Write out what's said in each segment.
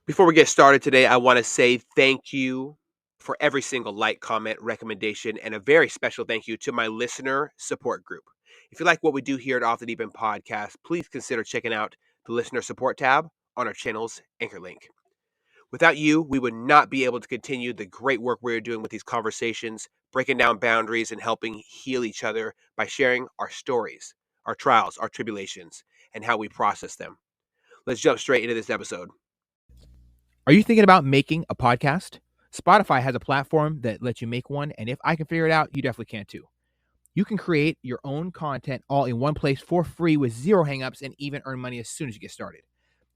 Before we get started today, I want to say thank you for every single like, comment, recommendation, and a very special thank you to my listener support group. If you like what we do here at Off the Deep End Podcast, please consider checking out the listener support tab on our channel's anchor link. Without you, we would not be able to continue the great work we're doing with these conversations, breaking down boundaries and helping heal each other by sharing our stories, our trials, our tribulations, and how we process them. Let's jump straight into this episode. Are you thinking about making a podcast? Spotify has a platform that lets you make one, and if I can figure it out, you definitely can too. You can create your own content all in one place for free with zero hangups and even earn money as soon as you get started.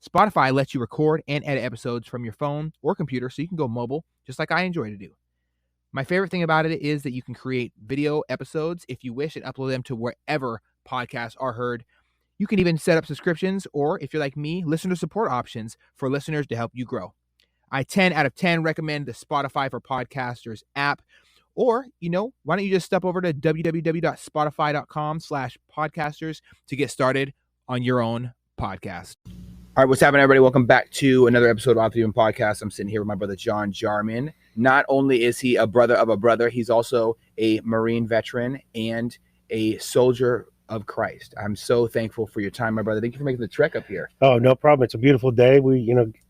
Spotify lets you record and edit episodes from your phone or computer so you can go mobile, just like I enjoy to do. My favorite thing about it is that you can create video episodes if you wish and upload them to wherever podcasts are heard. You can even set up subscriptions or, if you're like me, listener support options for listeners to help you grow. I 10 out of 10 recommend the Spotify for Podcasters app. Or, why don't you just step over to www.spotify.com/podcasters to get started on your own podcast. All right, what's happening, everybody? Welcome back to another episode of Off the Deep End Podcast. I'm sitting here with my brother, John Jarman. Not only is he a brother of a brother, he's also a Marine veteran and a soldier of Christ. I'm so thankful for your time, my brother. Thank you for making the trek up here. Oh, no problem. It's a beautiful day.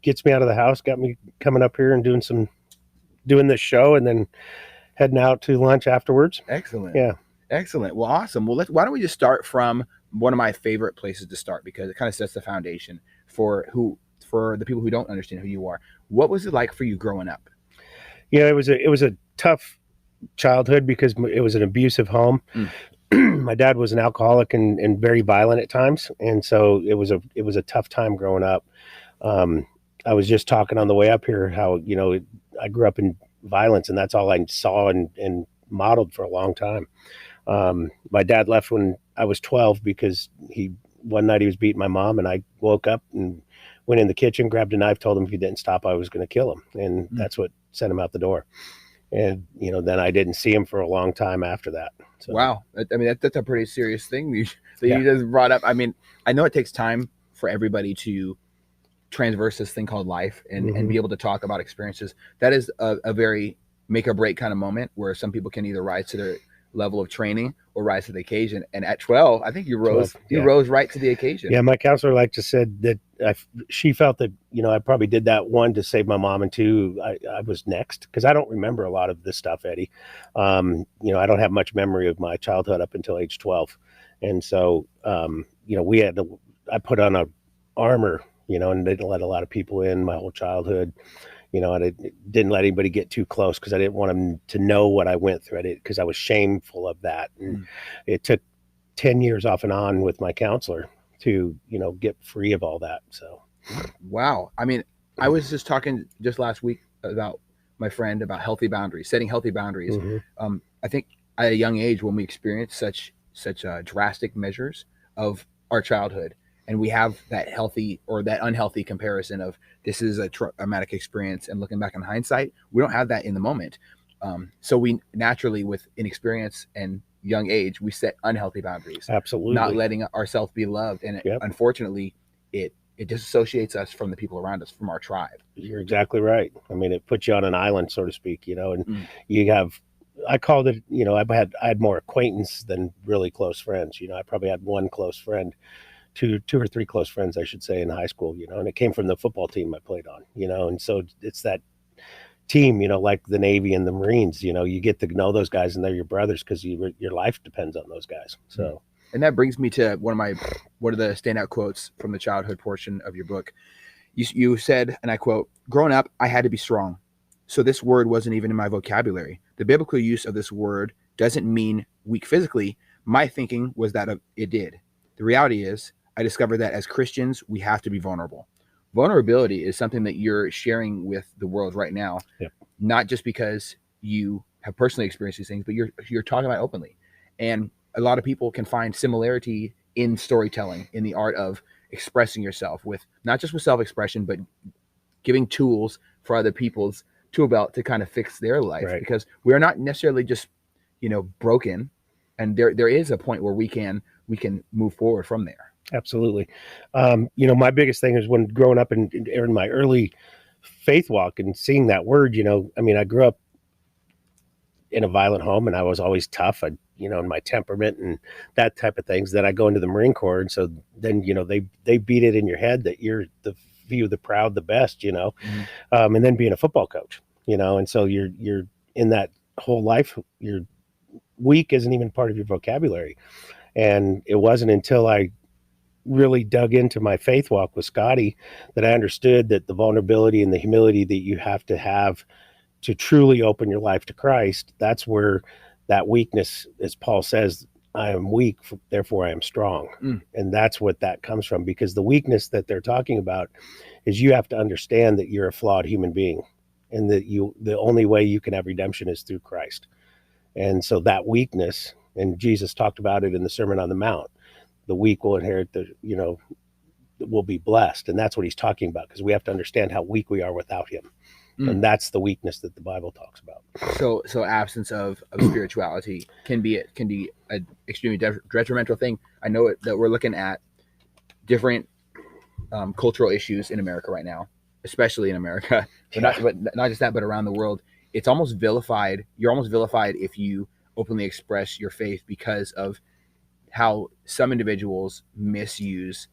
Gets me out of the house, got me coming up here and doing this show, and then heading out to lunch afterwards. Excellent. Yeah. Excellent. Well, awesome. Well, why don't we just start from one of my favorite places to start, because it kind of sets the foundation for the people who don't understand who you are. What was it like for you growing up? Yeah, it was a tough childhood because it was an abusive home. My dad was an alcoholic and very violent at times, and so it was a tough time growing up. I was just talking on the way up here how I grew up in violence, and that's all I saw and modeled for a long time. My dad left when I was 12 because one night he was beating my mom, and I woke up and went in the kitchen, grabbed a knife, told him if he didn't stop, I was going to kill him, and that's what sent him out the door. And then I didn't see him for a long time after that. So. Wow, I mean that's a pretty serious thing you just brought up. I mean, I know it takes time for everybody to transverse this thing called life and be able to talk about experiences. That is a very make or break kind of moment where some people can either rise to their level of training or rise to the occasion. And at 12, I think you rose right to the occasion. Yeah, my counselor said that she felt that I probably did that, one, to save my mom, and two, I was next, because I don't remember a lot of this stuff, Eddie. I don't have much memory of my childhood up until age 12, and so I put on a armor, and didn't let a lot of people in my whole childhood. And I didn't let anybody get too close because I didn't want them to know what I went through. Because I was shameful of that. And it took 10 years off and on with my counselor to, get free of all that. So, wow. I mean, I was just talking just last week about my friend about healthy boundaries, setting healthy boundaries. I think at a young age, when we experience such drastic measures of our childhood, and we have that healthy or that unhealthy comparison of this is a traumatic experience, and looking back in hindsight, we don't have that in the moment. So we naturally, with inexperience and young age, we set unhealthy boundaries. Absolutely. Not letting ourselves be loved. And unfortunately, it disassociates us from the people around us, from our tribe. You're exactly right. I mean, it puts you on an island, so to speak, and you have, I called it, I had more acquaintance than really close friends. I probably had one close friend, two or three close friends, I should say, in high school, and it came from the football team I played on, and so it's that team, like the Navy and the Marines, you get to know those guys and they're your brothers because your life depends on those guys. So, and that brings me to one of the standout quotes from the childhood portion of your book. You said, and I quote, "Growing up, I had to be strong. So this word wasn't even in my vocabulary. The biblical use of this word doesn't mean weak physically. My thinking was that it did. The reality is, I discovered that as Christians, we have to be vulnerable. Vulnerability is something that you're sharing with the world right now, not just because you have personally experienced these things, but you're talking about openly. And a lot of people can find similarity in storytelling, in the art of expressing yourself, with not just with self-expression, but giving tools for other people's tool belt to kind of fix their life. Right. Because we are not necessarily just, broken, and there is a point where we can move forward from there. Absolutely. My biggest thing is when growing up in my early faith walk and seeing that word, I mean, I grew up in a violent home and I was always tough, in my temperament and that type of things. Then I go into the Marine Corps. And so then, they beat it in your head that you're the few, the proud, the best, and then being a football coach, and so you're in that whole life, you're weak isn't even part of your vocabulary. And it wasn't until I really dug into my faith walk with Scotty that I understood that the vulnerability and the humility that you have to truly open your life to Christ, that's where that weakness, as Paul says, I am weak, therefore I am strong. And that's what that comes from, because the weakness that they're talking about is you have to understand that you're a flawed human being and that the only way you can have redemption is through Christ. And so that weakness, and Jesus talked about it in the Sermon on the Mount, the weak will inherit will be blessed. And that's what he's talking about, because we have to understand how weak we are without him. And that's the weakness that the Bible talks about. So absence of spirituality can be an extremely detrimental thing. I know that we're looking at different cultural issues in America right now, especially in America, but not just that, but around the world. It's almost vilified. You're almost vilified if you openly express your faith, because of how some individuals misuse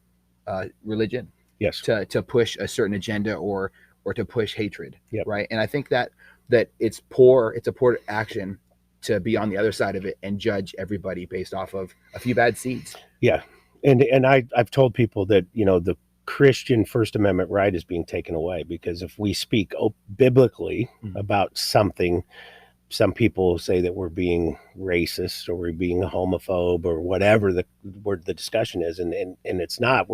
religion, yes, to push a certain agenda or to push hatred, yep. Right? And I think that it's a poor action to be on the other side of it and judge everybody based off of a few bad seeds. Yeah, and I've told people that the Christian First Amendment right is being taken away, because if we speak biblically about something, some people say that we're being racist or we're being a homophobe or whatever the discussion is, and it's not.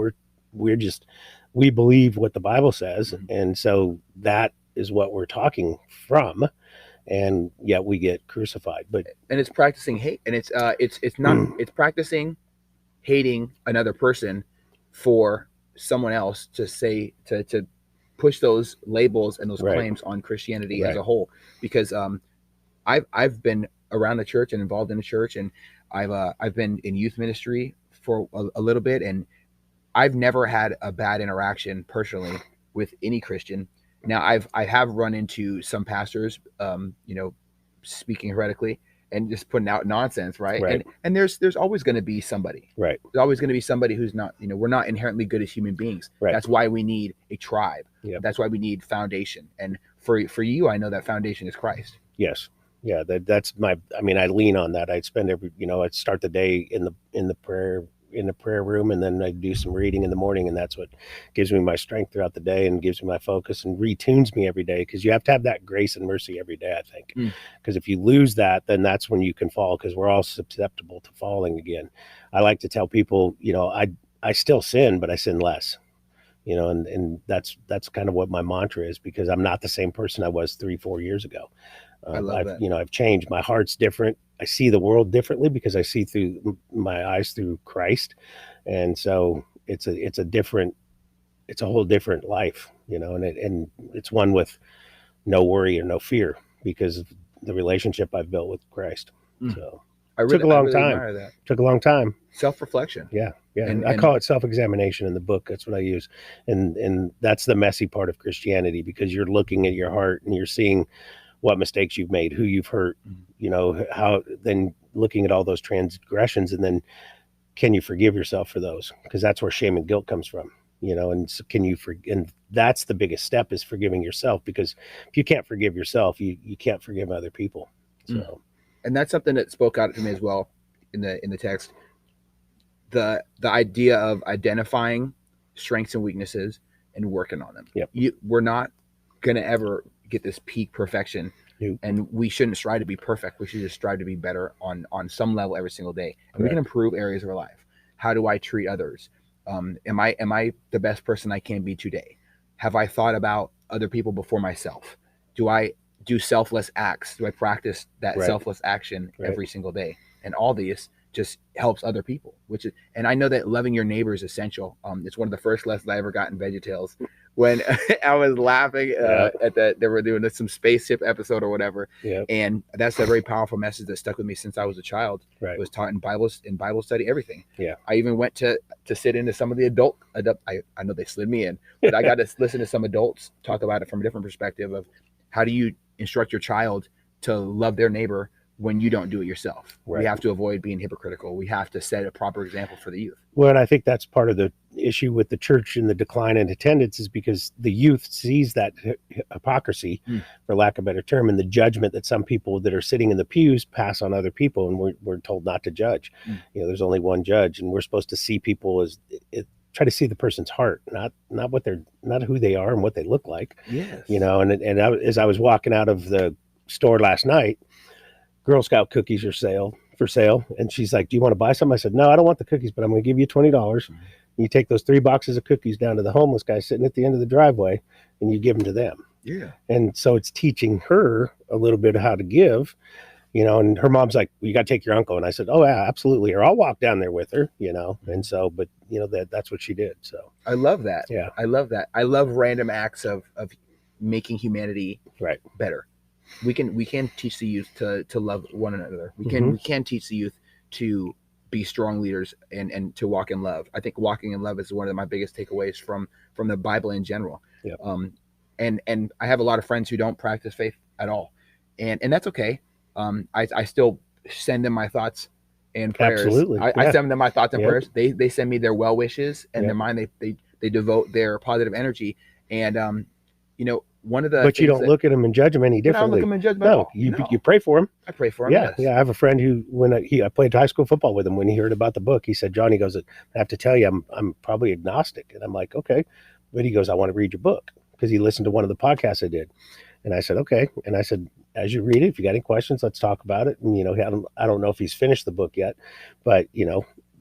We believe what the Bible says, and so that is what we're talking from, and yet we get crucified. And it's practicing hate, and it's it's practicing hating another person for someone else to say to push those labels and those claims on Christianity as a whole. Because I've been around the church and involved in the church, and I've been in youth ministry for a little bit, and I've never had a bad interaction personally with any Christian. Now I have run into some pastors, speaking heretically and just putting out nonsense, right? And there's always going to be somebody, right? There's always going to be somebody who's not, we're not inherently good as human beings. Right. That's why we need a tribe. Yep. That's why we need foundation. And for you, I know that foundation is Christ. Yes. Yeah. That's I lean on that. I'd spend I'd start the day in the prayer room, and then I do some reading in the morning, and that's what gives me my strength throughout the day and gives me my focus and retunes me every day, because you have to have that grace and mercy every day, I think, because if you lose that, then that's when you can fall, because we're all susceptible to falling again. I like to tell people, I still sin, but I sin less, and that's kind of what my mantra is, because I'm not the same person I was 3-4 years ago. I love that. I've changed. My heart's different. I see the world differently because I see through my eyes through Christ. And so it's a whole different life, and it's one with no worry or no fear, because of the relationship I've built with Christ. So took a long time. Took a long time. Self-reflection. Yeah. And I call it self-examination in the book. That's what I use. And that's the messy part of Christianity, because you're looking at your heart and you're seeing what mistakes you've made, who you've hurt, how, then looking at all those transgressions, and then can you forgive yourself for those? Because that's where shame and guilt comes from, and so and that's the biggest step, is forgiving yourself, because if you can't forgive yourself, you can't forgive other people. So, and that's something that spoke out to me as well in the text. The idea of identifying strengths and weaknesses and working on them. Yep. We're not going to ever get this peak perfection, and we shouldn't strive to be perfect. We should just strive to be better on some level every single day, and we can improve areas of our life. How do I treat others? Am I the best person I can be today? Have I thought about other people before myself? Do I do selfless acts? Do I practice that selfless action every single day? And all these just helps other people, and I know that loving your neighbor is essential. It's one of the first lessons I ever got in VeggieTales when I was laughing Yeah. at that they were doing some spaceship episode or whatever. Yeah. And that's a very powerful message that stuck with me since I was a child. Right. It was taught in Bible study, everything. Yeah. I even went to sit into some of the adult I know they slid me in, but I got to listen to some adults talk about it from a different perspective of how do you instruct your child to love their neighbor when you don't do it yourself. Right. We have to avoid being hypocritical. We have to set a proper example for the youth. Well, and I think that's part of the issue with the church and the decline in attendance is because the youth sees that hypocrisy, for lack of a better term, and the judgment that some people that are sitting in the pews pass on other people, and we're told not to judge. There's only one judge, and we're supposed to see people as try to see the person's heart, not who they are and what they look like. Yes. As I was walking out of the store last night, Girl Scout cookies are for sale. And she's like, do you want to buy some? I said, no, I don't want the cookies, but I'm going to give you $20. You take those 3 boxes of cookies down to the homeless guy sitting at the end of the driveway and you give them to them. Yeah. And so it's teaching her a little bit of how to give, and her mom's like, well, you got to take your uncle. And I said, oh yeah, absolutely. Or I'll walk down there with her, And so, but that's what she did. So I love that. Yeah. I love that. I love random acts of making humanity better. We can teach the youth to love one another. We can teach the youth to be strong leaders and to walk in love. I think walking in love is one of my biggest takeaways from the Bible in general. Yeah. And I have a lot of friends who don't practice faith at all, and that's okay. I still send them my thoughts and prayers. Absolutely. I send them my thoughts and prayers. They send me their well wishes and their mind. They devote their positive energy and one of the but you don't look at them and judge them any differently. I don't look at them and judge them at all. You pray for them. I pray for him. Yeah, yes. yeah. I have a friend who, when I played high school football with him, when he heard about the book, he said, "John," he goes, "I have to tell you, I'm probably agnostic." And I'm like, "Okay," but he goes, "I want to read your book," because he listened to one of the podcasts I did. And I said, "Okay." And I said, "As you read it, if you got any questions, let's talk about it." And I don't know if he's finished the book yet, but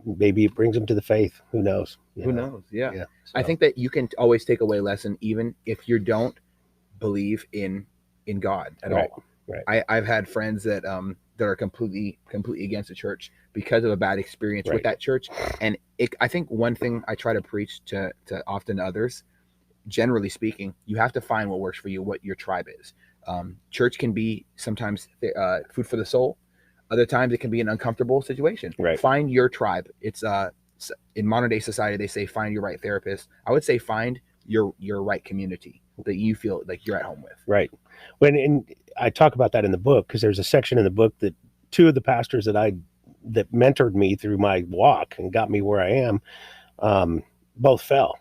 maybe it brings him to the faith. Who knows? Who knows? Yeah. So. I think that you can always take away a lesson, even if you don't believe in God at all. Right. I've had friends that are completely against the church because of a bad experience with that church. And I think one thing I try to preach to often others, generally speaking, you have to find what works for you, what your tribe is. Church can be sometimes food for the soul. Other times it can be an uncomfortable situation. Right. Find your tribe. It's in modern day society, they say find your right therapist. I would say find your right community that you feel like you're at home with. Right. And I talk about that in the book, because there's a section in the book that 2 of the pastors that mentored me through my walk and got me where I am, both fell.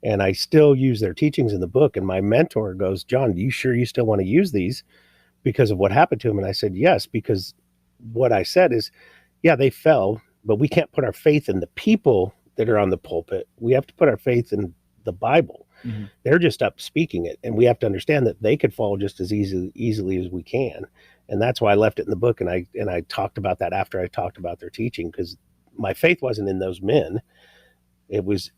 And I still use their teachings in the book. And my mentor goes, "John, are you sure you still want to use these because of what happened to him?" And I said, "Yes," because what I said is, yeah, they fell, but we can't put our faith in the people that are on the pulpit. We have to put our faith in the Bible. Mm-hmm. They're just up speaking it, and we have to understand that they could fall just as easily as we can. And that's why I left it in the book, and I talked about that after I talked about their teaching, because my faith wasn't in those men.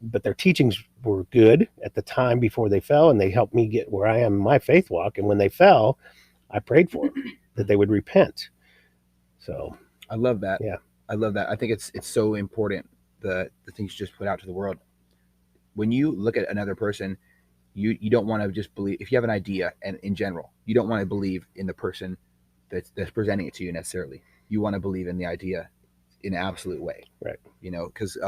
But their teachings were good at the time before they fell, and they helped me get where I am in my faith walk. And when they fell, I prayed for them that they would repent. So I love that. Yeah, I love that. I think it's so important, the things you just put out to the world. When you look at another person, you don't want to just believe. If you have an idea, and in general, you don't want to believe in the person that's presenting it to you necessarily. You want to believe in the idea in an absolute way, right? Because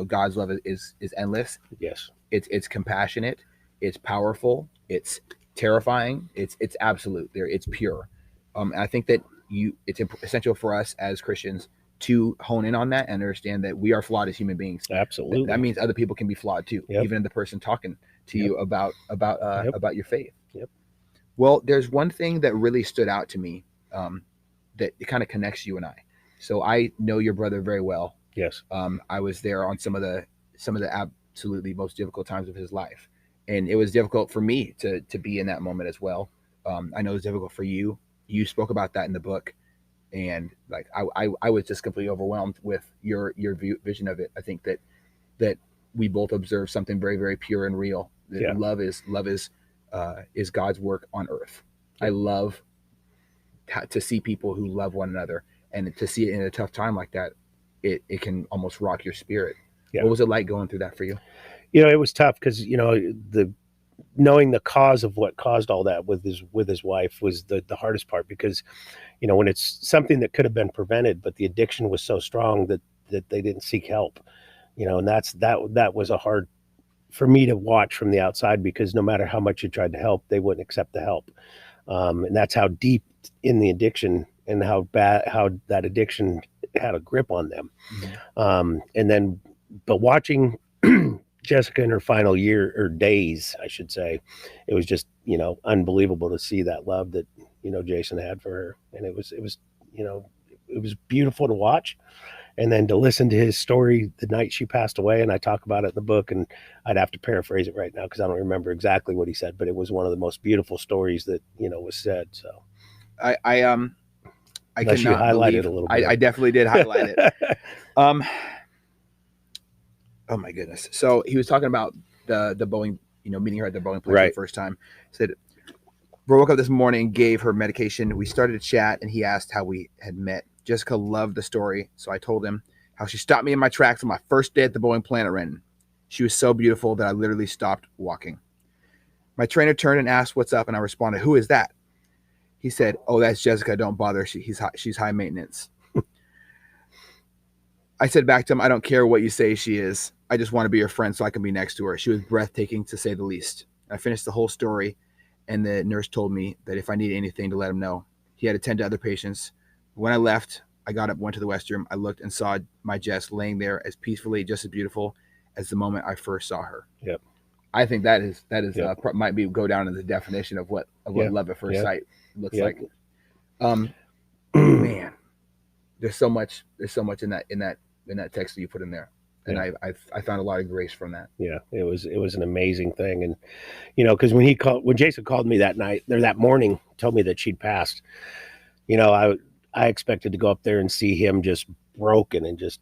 God's love is endless. Yes, it's compassionate, it's powerful, it's terrifying, it's absolute. It's pure. I think that it's essential for us as Christians to hone in on that and understand that we are flawed as human beings. Absolutely. That means other people can be flawed too, even the person talking to you about your faith. Yep. Well, there's one thing that really stood out to me that it kind of connects you and I. So I know your brother very well. Yes. I was there on some of the absolutely most difficult times of his life, and it was difficult for me to be in that moment as well. I know it's difficult for you. You spoke about that in the book. And like I was just completely overwhelmed with your vision of it. I think that we both observe something very, very pure and real. That love is God's work on earth. I love to see people who love one another, and to see it in a tough time like that, it can almost rock your spirit. Yeah. What was it like going through that for you? It was tough because knowing the cause of what caused all that with his wife was the hardest part, because, when it's something that could have been prevented, but the addiction was so strong that they didn't seek help, and that was a hard for me to watch from the outside, because no matter how much you tried to help, they wouldn't accept the help. And that's how deep in the addiction and how that addiction had a grip on them. Mm-hmm. But watching Jessica in her final year, or days, I should say, it was just, unbelievable to see that love that, Jason had for her. And it was, it was beautiful to watch. And then to listen to his story the night she passed away, and I talk about it in the book, and I'd have to paraphrase it right now because I don't remember exactly what he said, but it was one of the most beautiful stories that, was said. So I Unless you highlighted it a little bit. I definitely did highlight it. Oh my goodness. So he was talking about the Boeing, meeting her at the Boeing plant for the first time. Said, we woke up this morning, gave her medication. We started to chat, and he asked how we had met. Jessica loved the story, so I told him how she stopped me in my tracks on my first day at the Boeing plant at Renton. She was so beautiful that I literally stopped walking. My trainer turned and asked what's up, and I responded, "Who is that?" He said, "Oh, that's Jessica. Don't bother. She's high maintenance." I said back to him, "I don't care what you say she is. I just want to be her friend so I can be next to her. She was breathtaking, to say the least." I finished the whole story, and the nurse told me that if I needed anything to let him know. He had to tend to other patients. When I left, I got up, went to the restroom. I looked and saw my Jess laying there as peacefully, just as beautiful as the moment I first saw her. Yep. I think that is Yep. Might be go down in the definition of what love at first sight looks like. Man, there's so much in that text that you put in there, and I found a lot of grace from that. Yeah, it was an amazing thing, and because when Jason called me that night or that morning, told me that she'd passed, I expected to go up there and see him just broken and just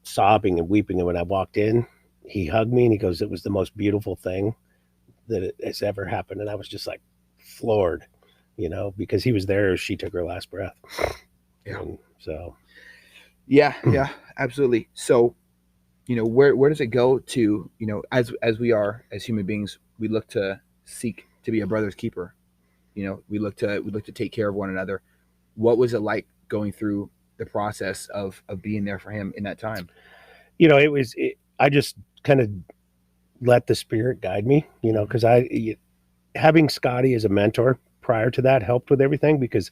sobbing and weeping, and when I walked in, he hugged me and he goes, "It was the most beautiful thing that has ever happened," and I was just like floored, because he was there as she took her last breath. Yeah. And so. Yeah, absolutely. So, where does it go to, as we are, as human beings, we look to seek to be a brother's keeper. We look to take care of one another. What was it like going through the process of being there for him in that time? I just kind of let the Spirit guide me, because having Scotty as a mentor prior to that helped with everything, because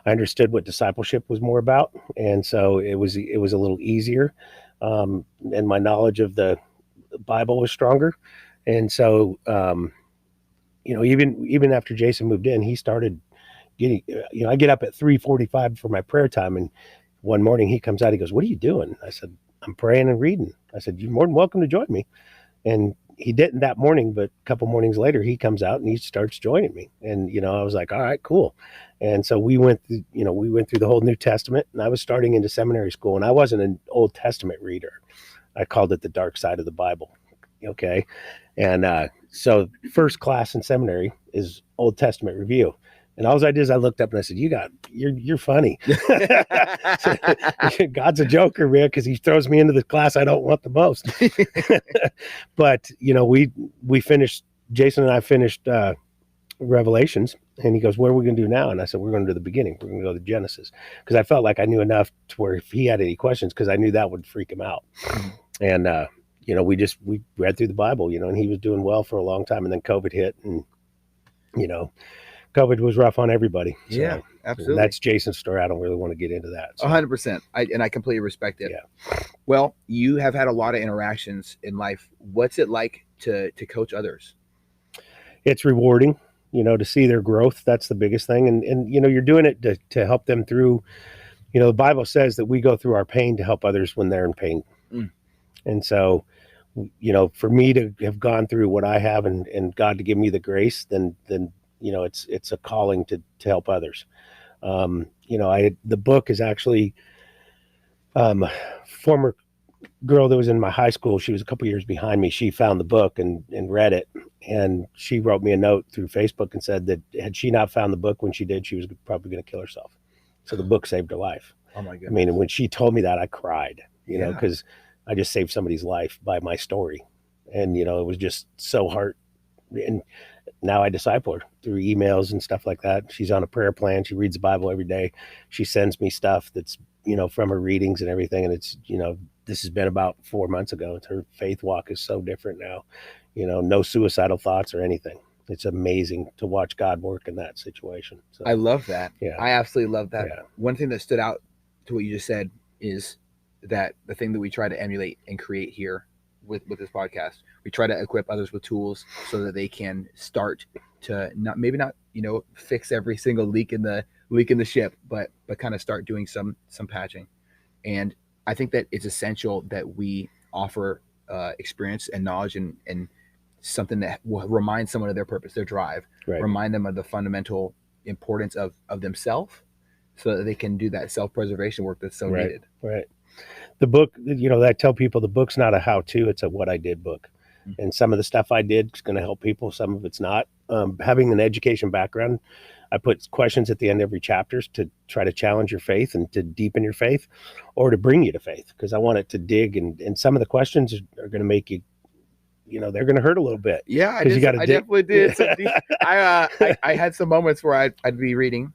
I understood what discipleship was more about. And so it was a little easier. And my knowledge of the Bible was stronger. And so, even after Jason moved in, he started getting, I get up at 3:45 for my prayer time. And one morning he comes out, he goes, "What are you doing?" I said, "I'm praying and reading." I said, "You're more than welcome to join me." And he didn't that morning, but a couple mornings later, he comes out and he starts joining me. And, I was like, all right, cool. And so we went through the whole New Testament, and I was starting into seminary school, and I wasn't an Old Testament reader. I called it the dark side of the Bible. Okay. And so first class in seminary is Old Testament review. And all I did is I looked up and I said, you're funny. God's a joker, man, because he throws me into the class I don't want the most. But, we finished, Jason and I finished Revelations, and he goes, "What are we going to do now?" And I said, "We're going to do the beginning. We're going to go to Genesis." Because I felt like I knew enough to where if he had any questions, because I knew that would freak him out. And, we read through the Bible, and he was doing well for a long time. And then COVID hit, and, COVID was rough on everybody. So, yeah, absolutely. That's Jason's story. I don't really want to get into that. 100%. I completely respect it. Yeah. Well, you have had a lot of interactions in life. What's it like to coach others? It's rewarding, to see their growth. That's the biggest thing. And you're doing it to help them through, the Bible says that we go through our pain to help others when they're in pain. And so, for me to have gone through what I have and God to give me the grace, then it's a calling to help others. The book is actually former girl that was in my high school. She was a couple years behind me. She found the book and read it, and she wrote me a note through Facebook and said that had she not found the book when she did, she was probably going to kill herself. So the book saved her life. Oh my goodness. I mean, when she told me that, I cried, because I just saved somebody's life by my story. And, it was just so and now I disciple her through emails and stuff like that. She's on a prayer plan. She reads the Bible every day. She sends me stuff that's, from her readings and everything. And it's, this has been about 4 months ago. Her faith walk is so different now, no suicidal thoughts or anything. It's amazing to watch God work in that situation. So, I love that. Yeah. I absolutely love that. Yeah. One thing that stood out to what you just said is that the thing that we try to emulate and create here with this podcast, we try to equip others with tools so that they can start to not fix every single leak in the ship, but kind of start doing some patching. And I think that it's essential that we offer experience and knowledge and something that will remind someone of their purpose, their drive, Right. remind them of the fundamental importance of themselves, so that they can do that self-preservation work that's so needed. Right. The book, I tell people the book's not a how-to, it's a what I did book. Mm-hmm. And some of the stuff I did is going to help people. Some of it's not. Having an education background, I put questions at the end of every chapter to try to challenge your faith and to deepen your faith, or to bring you to faith, because I want it to dig. And some of the questions are going to make you, they're going to hurt a little bit. Yeah, I definitely did. I had some moments where I'd be reading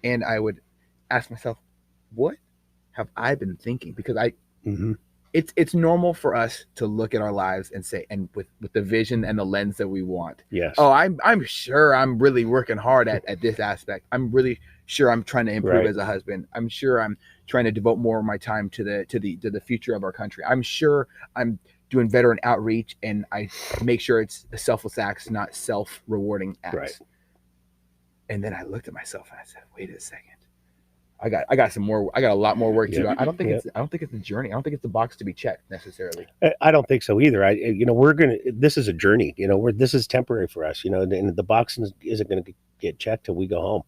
and I would ask myself, what have I been thinking? Because it's normal for us to look at our lives and say, and with the vision and the lens that we want. Yes. Oh, I'm sure I'm really working hard at this aspect. I'm really sure I'm trying to improve as a husband. I'm sure I'm trying to devote more of my time to the future of our country. I'm sure I'm doing veteran outreach, and I make sure it's selfless acts, not self-rewarding acts. Right. And then I looked at myself and I said, wait a second. I got a lot more work to do. I don't think it's the journey. I don't think it's the box to be checked necessarily. I don't think so either. This is a journey, this is temporary for us, and the box isn't going to get checked till we go home.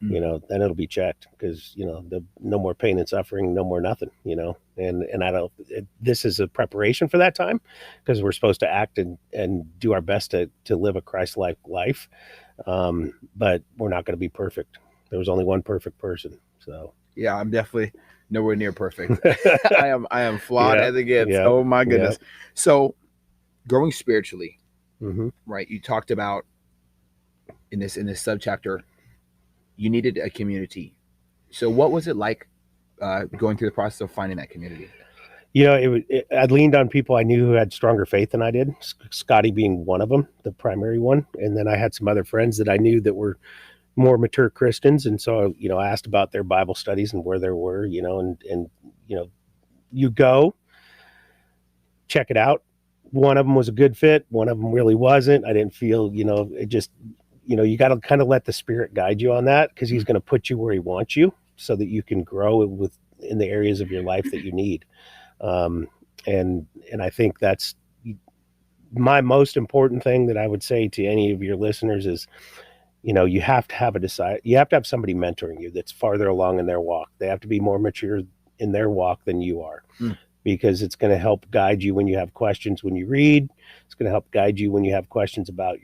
Then it'll be checked, because, no more pain and suffering, no more nothing, and this is a preparation for that time, because we're supposed to act and do our best to live a Christ-like life. But we're not going to be perfect. There was only one perfect person. So yeah, I'm definitely nowhere near perfect. I am flawed as it gets. Yeah. Oh my goodness. Yeah. So growing spiritually, right? You talked about in this subchapter, you needed a community. So what was it like going through the process of finding that community? I leaned on people I knew who had stronger faith than I did, Scotty being one of them, the primary one. And then I had some other friends that I knew that were more mature Christians. And so, I asked about their Bible studies and where they were, and you go check it out. One of them was a good fit. One of them really wasn't. I didn't feel, it just, you got to kind of let the Spirit guide you on that, because he's going to put you where he wants you so that you can grow in the areas of your life that you need. And I think that's my most important thing that I would say to any of your listeners is, you have to have you have to have somebody mentoring you that's farther along in their walk. They have to be more mature in their walk than you are, because it's going to help guide you when you have questions, when you read. It's going to help guide you when you have questions about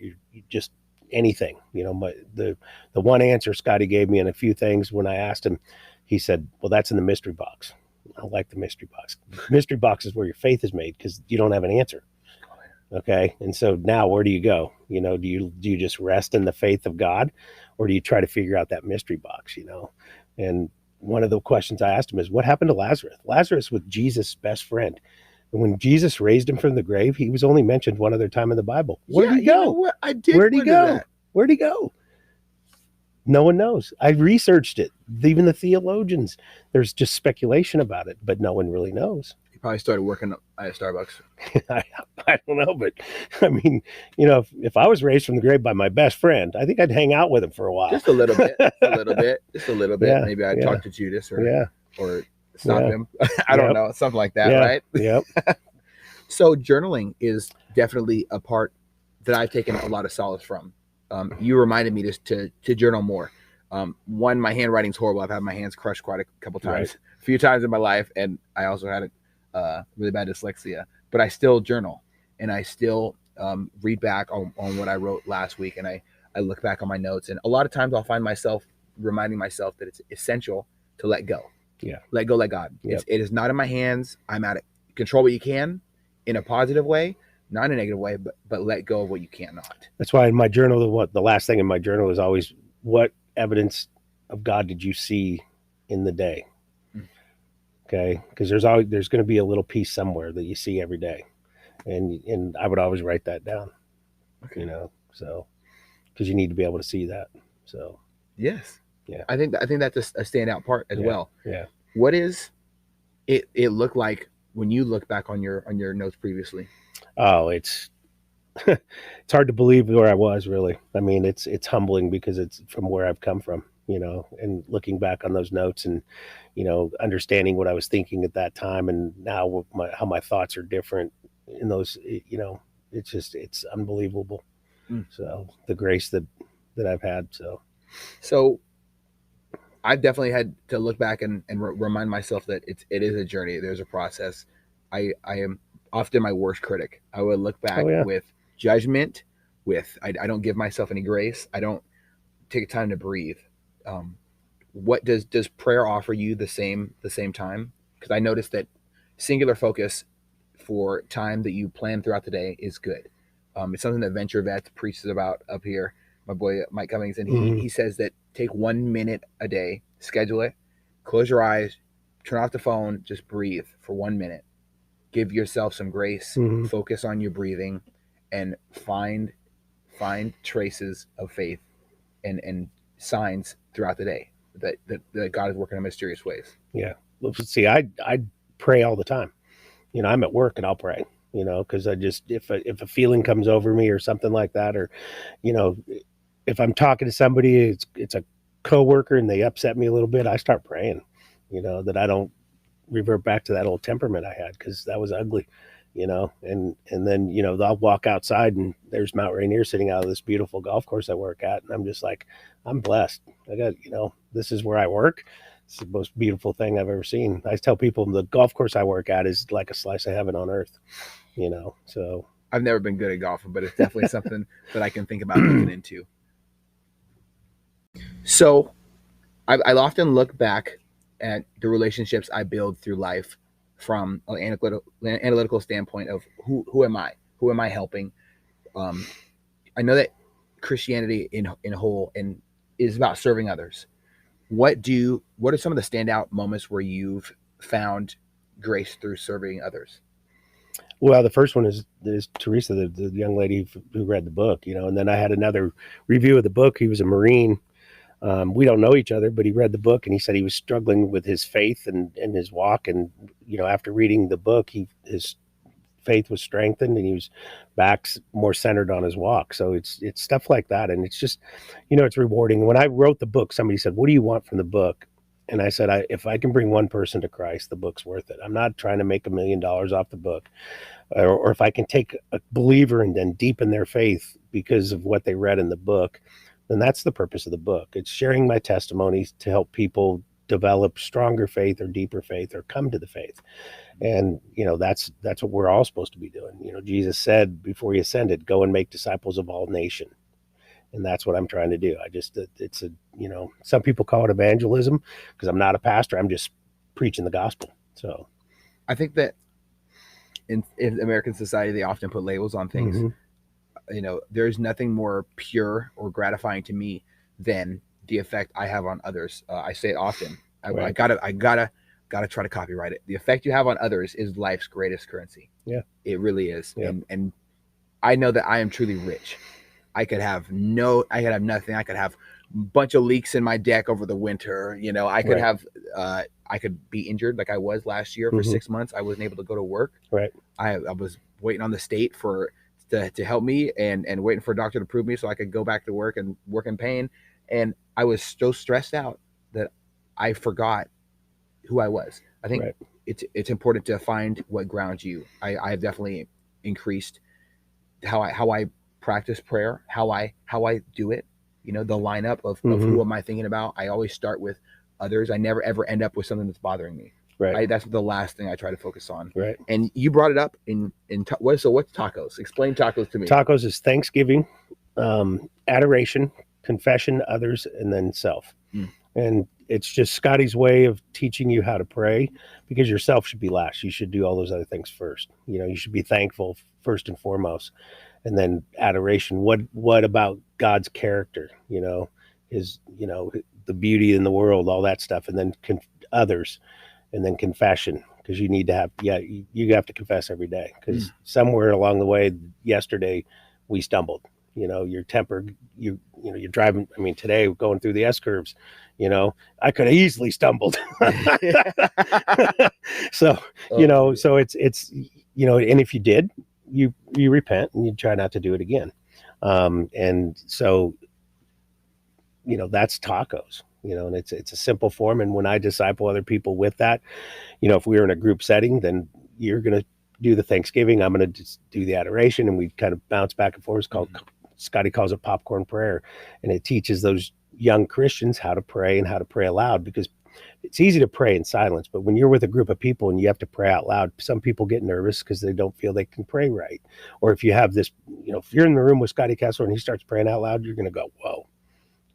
just anything. The one answer Scotty gave me in a few things when I asked him, he said, well, that's in the mystery box. I like the mystery box. Mystery box is where your faith is made, because you don't have an answer. Okay. And so now where do you go? Do you just rest in the faith of God, or do you try to figure out that mystery box, And one of the questions I asked him is, what happened to Lazarus? Lazarus was Jesus' best friend. And when Jesus raised him from the grave, he was only mentioned one other time in the Bible. Where'd he go? Where'd he go? Where'd he go? No one knows. I researched it. Even the theologians, there's just speculation about it, but no one really knows. He probably started working at Starbucks. I don't know, but I mean, if I was raised from the grave by my best friend, I think I'd hang out with him for a while. Just a little bit. Just a little bit. Yeah, maybe I'd talk to Judas or stop Yeah. him. I don't know. Something like that, right? Yep. So journaling is definitely a part that I've taken a lot of solace from. You reminded me to journal more. One, my handwriting's horrible. I've had my hands crushed quite a couple times, a few times in my life. And I also had a really bad dyslexia, but I still journal, and I still read back on what I wrote last week. And I look back on my notes, and a lot of times I'll find myself reminding myself that it's essential to let go. Yeah. Let go, let God. Yep. It is not in my hands. I'm at it. Control what you can in a positive way, not in a negative way, but let go of what you cannot. That's why in my journal, the last thing in my journal is always, what evidence of God did you see in the day? Okay, because there's going to be a little piece somewhere that you see every day, and I would always write that down. Okay. You know, so because you need to be able to see that. So yes, yeah, I think that's a standout part as well. Yeah. What is it look like when you look back on your notes previously? Oh, it's it's hard to believe where I was, really. I mean, it's humbling because it's from where I've come from, you know, and looking back on those notes and, you know, understanding what I was thinking at that time and now how my thoughts are different in those, you know, it's unbelievable. So the grace that I've had. So I've definitely had to look back and remind myself that it is a journey. There's a process. I am often my worst critic. I would look back with judgment, I don't give myself any grace. I don't take time to breathe. What does prayer offer you the same time? Because I noticed that singular focus for time that you plan throughout the day is good. It's something that Venture Vets preaches about up here. My boy Mike Cummings, and he says that take 1 minute a day, schedule it, close your eyes, turn off the phone, just breathe for 1 minute. Give yourself some grace, focus on your breathing, and find traces of faith and signs throughout the day that God is working in mysterious ways. Yeah. See, I pray all the time. You know, I'm at work and I'll pray, you know, because I just, if a feeling comes over me or something like that, or, you know, if I'm talking to somebody, it's a coworker and they upset me a little bit, I start praying, you know, that I don't revert back to that old temperament I had, because that was ugly, you know, and then, you know, I'll walk outside and there's Mount Rainier sitting out of this beautiful golf course I work at. And I'm just like, I'm blessed. I got, you know, this is where I work. It's the most beautiful thing I've ever seen. I tell people the golf course I work at is like a slice of heaven on earth, you know, so. I've never been good at golfing, but it's definitely something that I can think about looking into. So I'll often look back at the relationships I build through life from an analytical standpoint of who am I? Who am I helping? I know that Christianity in whole and is about serving others. What are some of the standout moments where you've found grace through serving others? Well, the first one is Teresa, the young lady who read the book, you know, and then I had another review of the book. He was a Marine. We don't know each other, but he read the book and he said he was struggling with his faith and his walk. And, you know, after reading the book, his faith was strengthened and he was back more centered on his walk. So it's stuff like that. And it's just, you know, it's rewarding. When I wrote the book, somebody said, what do you want from the book? And I said, if I can bring one person to Christ, the book's worth it. I'm not trying to make $1 million off the book. Or if I can take a believer and then deepen their faith because of what they read in the book, then that's the purpose of the book. It's sharing my testimonies to help people develop stronger faith or deeper faith or come to the faith. And, you know, that's what we're all supposed to be doing. You know, Jesus said before he ascended, go and make disciples of all nations. And that's what I'm trying to do. It's a, you know, some people call it evangelism because I'm not a pastor. I'm just preaching the gospel. So I think that in American society, they often put labels on things. You know, there's nothing more pure or gratifying to me than the effect I have on others. I say it often. I gotta try to copyright it. The effect you have on others is life's greatest currency. Yeah, it really is. Yeah. And I know that I am truly rich. I could have nothing. I could have a bunch of leaks in my deck over the winter. You know, I could have, I could be injured like I was last year for 6 months. I wasn't able to go to work. Right. I was waiting on the state to help me and waiting for a doctor to prove me so I could go back to work and work in pain. And I was so stressed out that I forgot who I was. I think it's important to find what grounds you. I have definitely increased how I practice prayer, how I do it, you know, the lineup of who am I thinking about. I always start with others. I never ever end up with something that's bothering me. Right. That's the last thing I try to focus on. Right. And you brought it up what's tacos? Explain tacos to me. Tacos is thanksgiving, adoration, confession, others, and then self. And it's just Scotty's way of teaching you how to pray, because yourself should be last. You should do all those other things first. You should be thankful first and foremost, and then adoration. What about God's character? His the beauty in the world, all that stuff, and then others, and then confession, because you need to have you have to confess every day, because somewhere along the way yesterday we stumbled. Your temper, you're driving. I mean, today going through the S curves, I could have easily stumbled. So, so it's, and if you did, you repent and you try not to do it again. And so, that's tacos, and it's a simple form. And when I disciple other people with that, if we were in a group setting, then you're going to do the Thanksgiving. I'm going to just do the adoration, and we kind of bounce back and forth. It's called, Scotty calls it popcorn prayer. And it teaches those young Christians how to pray and how to pray aloud, because it's easy to pray in silence, but when you're with a group of people and you have to pray out loud, some people get nervous because they don't feel they can pray right. Or if you have this, if you're in the room with Scotty Kessler and he starts praying out loud, you're going to go, whoa.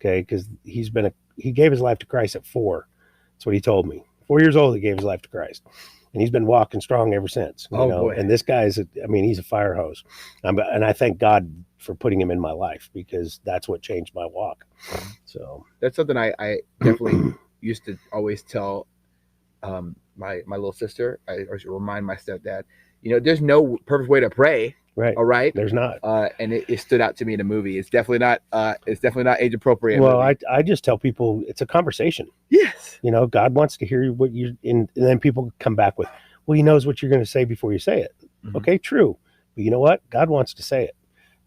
Okay. Because he gave his life to Christ at 4. That's what he told me. 4 years old, he gave his life to Christ. And he's been walking strong ever since. Boy. And this guy he's a fire hose. And I thank God for putting him in my life, because that's what changed my walk. So that's something I definitely used to always tell my little sister. I always remind my stepdad, there's no perfect way to pray. Right. All right. There's not. And it stood out to me in a movie. It's definitely not age appropriate. Well, I just tell people it's a conversation. Yes. God wants to hear what and then people come back with, well, he knows what you're going to say before you say it. Mm-hmm. Okay, true. But you know what? God wants to say it,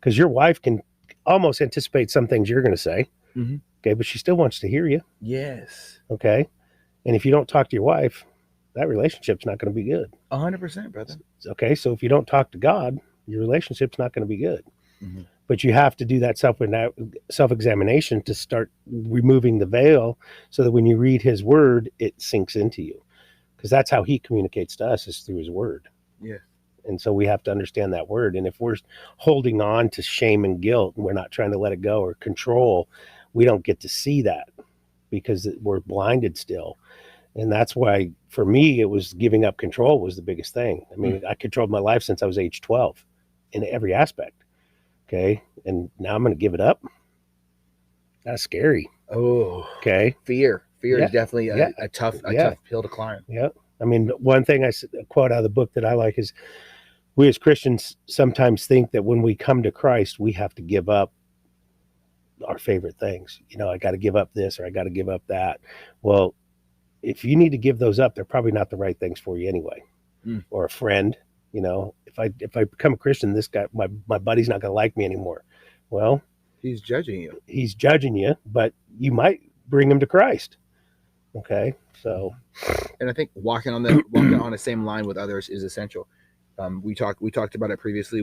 because your wife can almost anticipate some things you're going to say. Mm-hmm. Okay. But she still wants to hear you. Yes. Okay. And if you don't talk to your wife, that relationship's not going to be good. 100%, brother. Okay. So if you don't talk to God, your relationship's not going to be good. Mm-hmm. But you have to do that self-examination to start removing the veil, so that when you read his word, it sinks into you, because that's how he communicates to us, is through his word. Yeah. And so we have to understand that word. And if we're holding on to shame and guilt and we're not trying to let it go, or control, we don't get to see that, because we're blinded still. And that's why, for me, it was giving up control was the biggest thing. I mean, I controlled my life since I was age 12 in every aspect. Okay. And now I'm going to give it up. That's scary. Oh, okay. Fear is definitely a tough hill to climb. Yeah. I mean, one thing a quote out of the book that I like is, we as Christians sometimes think that when we come to Christ, we have to give up our favorite things. I got to give up this, or I got to give up that. Well, if you need to give those up, they're probably not the right things for you anyway. Or a friend, if I become a Christian, this guy, my buddy's not going to like me anymore. Well, he's judging you, but you might bring him to Christ. Okay. So, and I think walking on the same line with others is essential. We talked about it previously.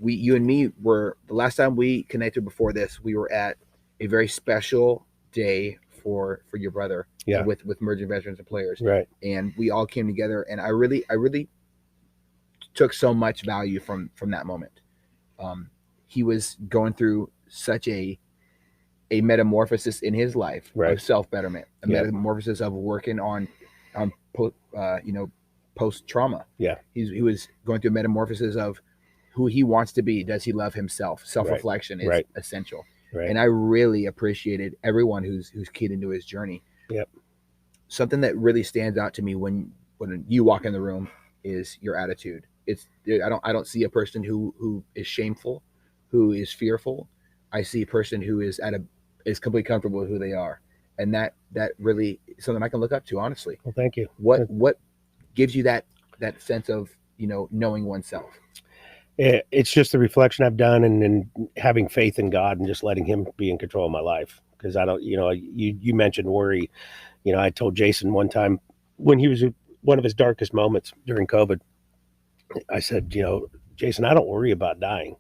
You and me were, the last time we connected before this, we were at a very special day for your brother, with Merging Veterans and Players, right? And we all came together, and I really took so much value from that moment. He was going through such a metamorphosis in his life, right, of self-betterment, a metamorphosis of working on post trauma. Yeah, he was going through a metamorphosis of who he wants to be. Does he love himself? Self-reflection is essential. Right. And I really appreciated everyone who's keyed into his journey. Yep. Something that really stands out to me when you walk in the room is your attitude. I don't see a person who is shameful, who is fearful. I see a person who is completely comfortable with who they are, and that really is something I can look up to, honestly. Well, thank you. What gives you that sense of knowing oneself? It's just the reflection I've done, and having faith in God and just letting him be in control of my life. Because I don't, you mentioned worry. I told Jason one time when he was one of his darkest moments during COVID, I said, Jason, I don't worry about dying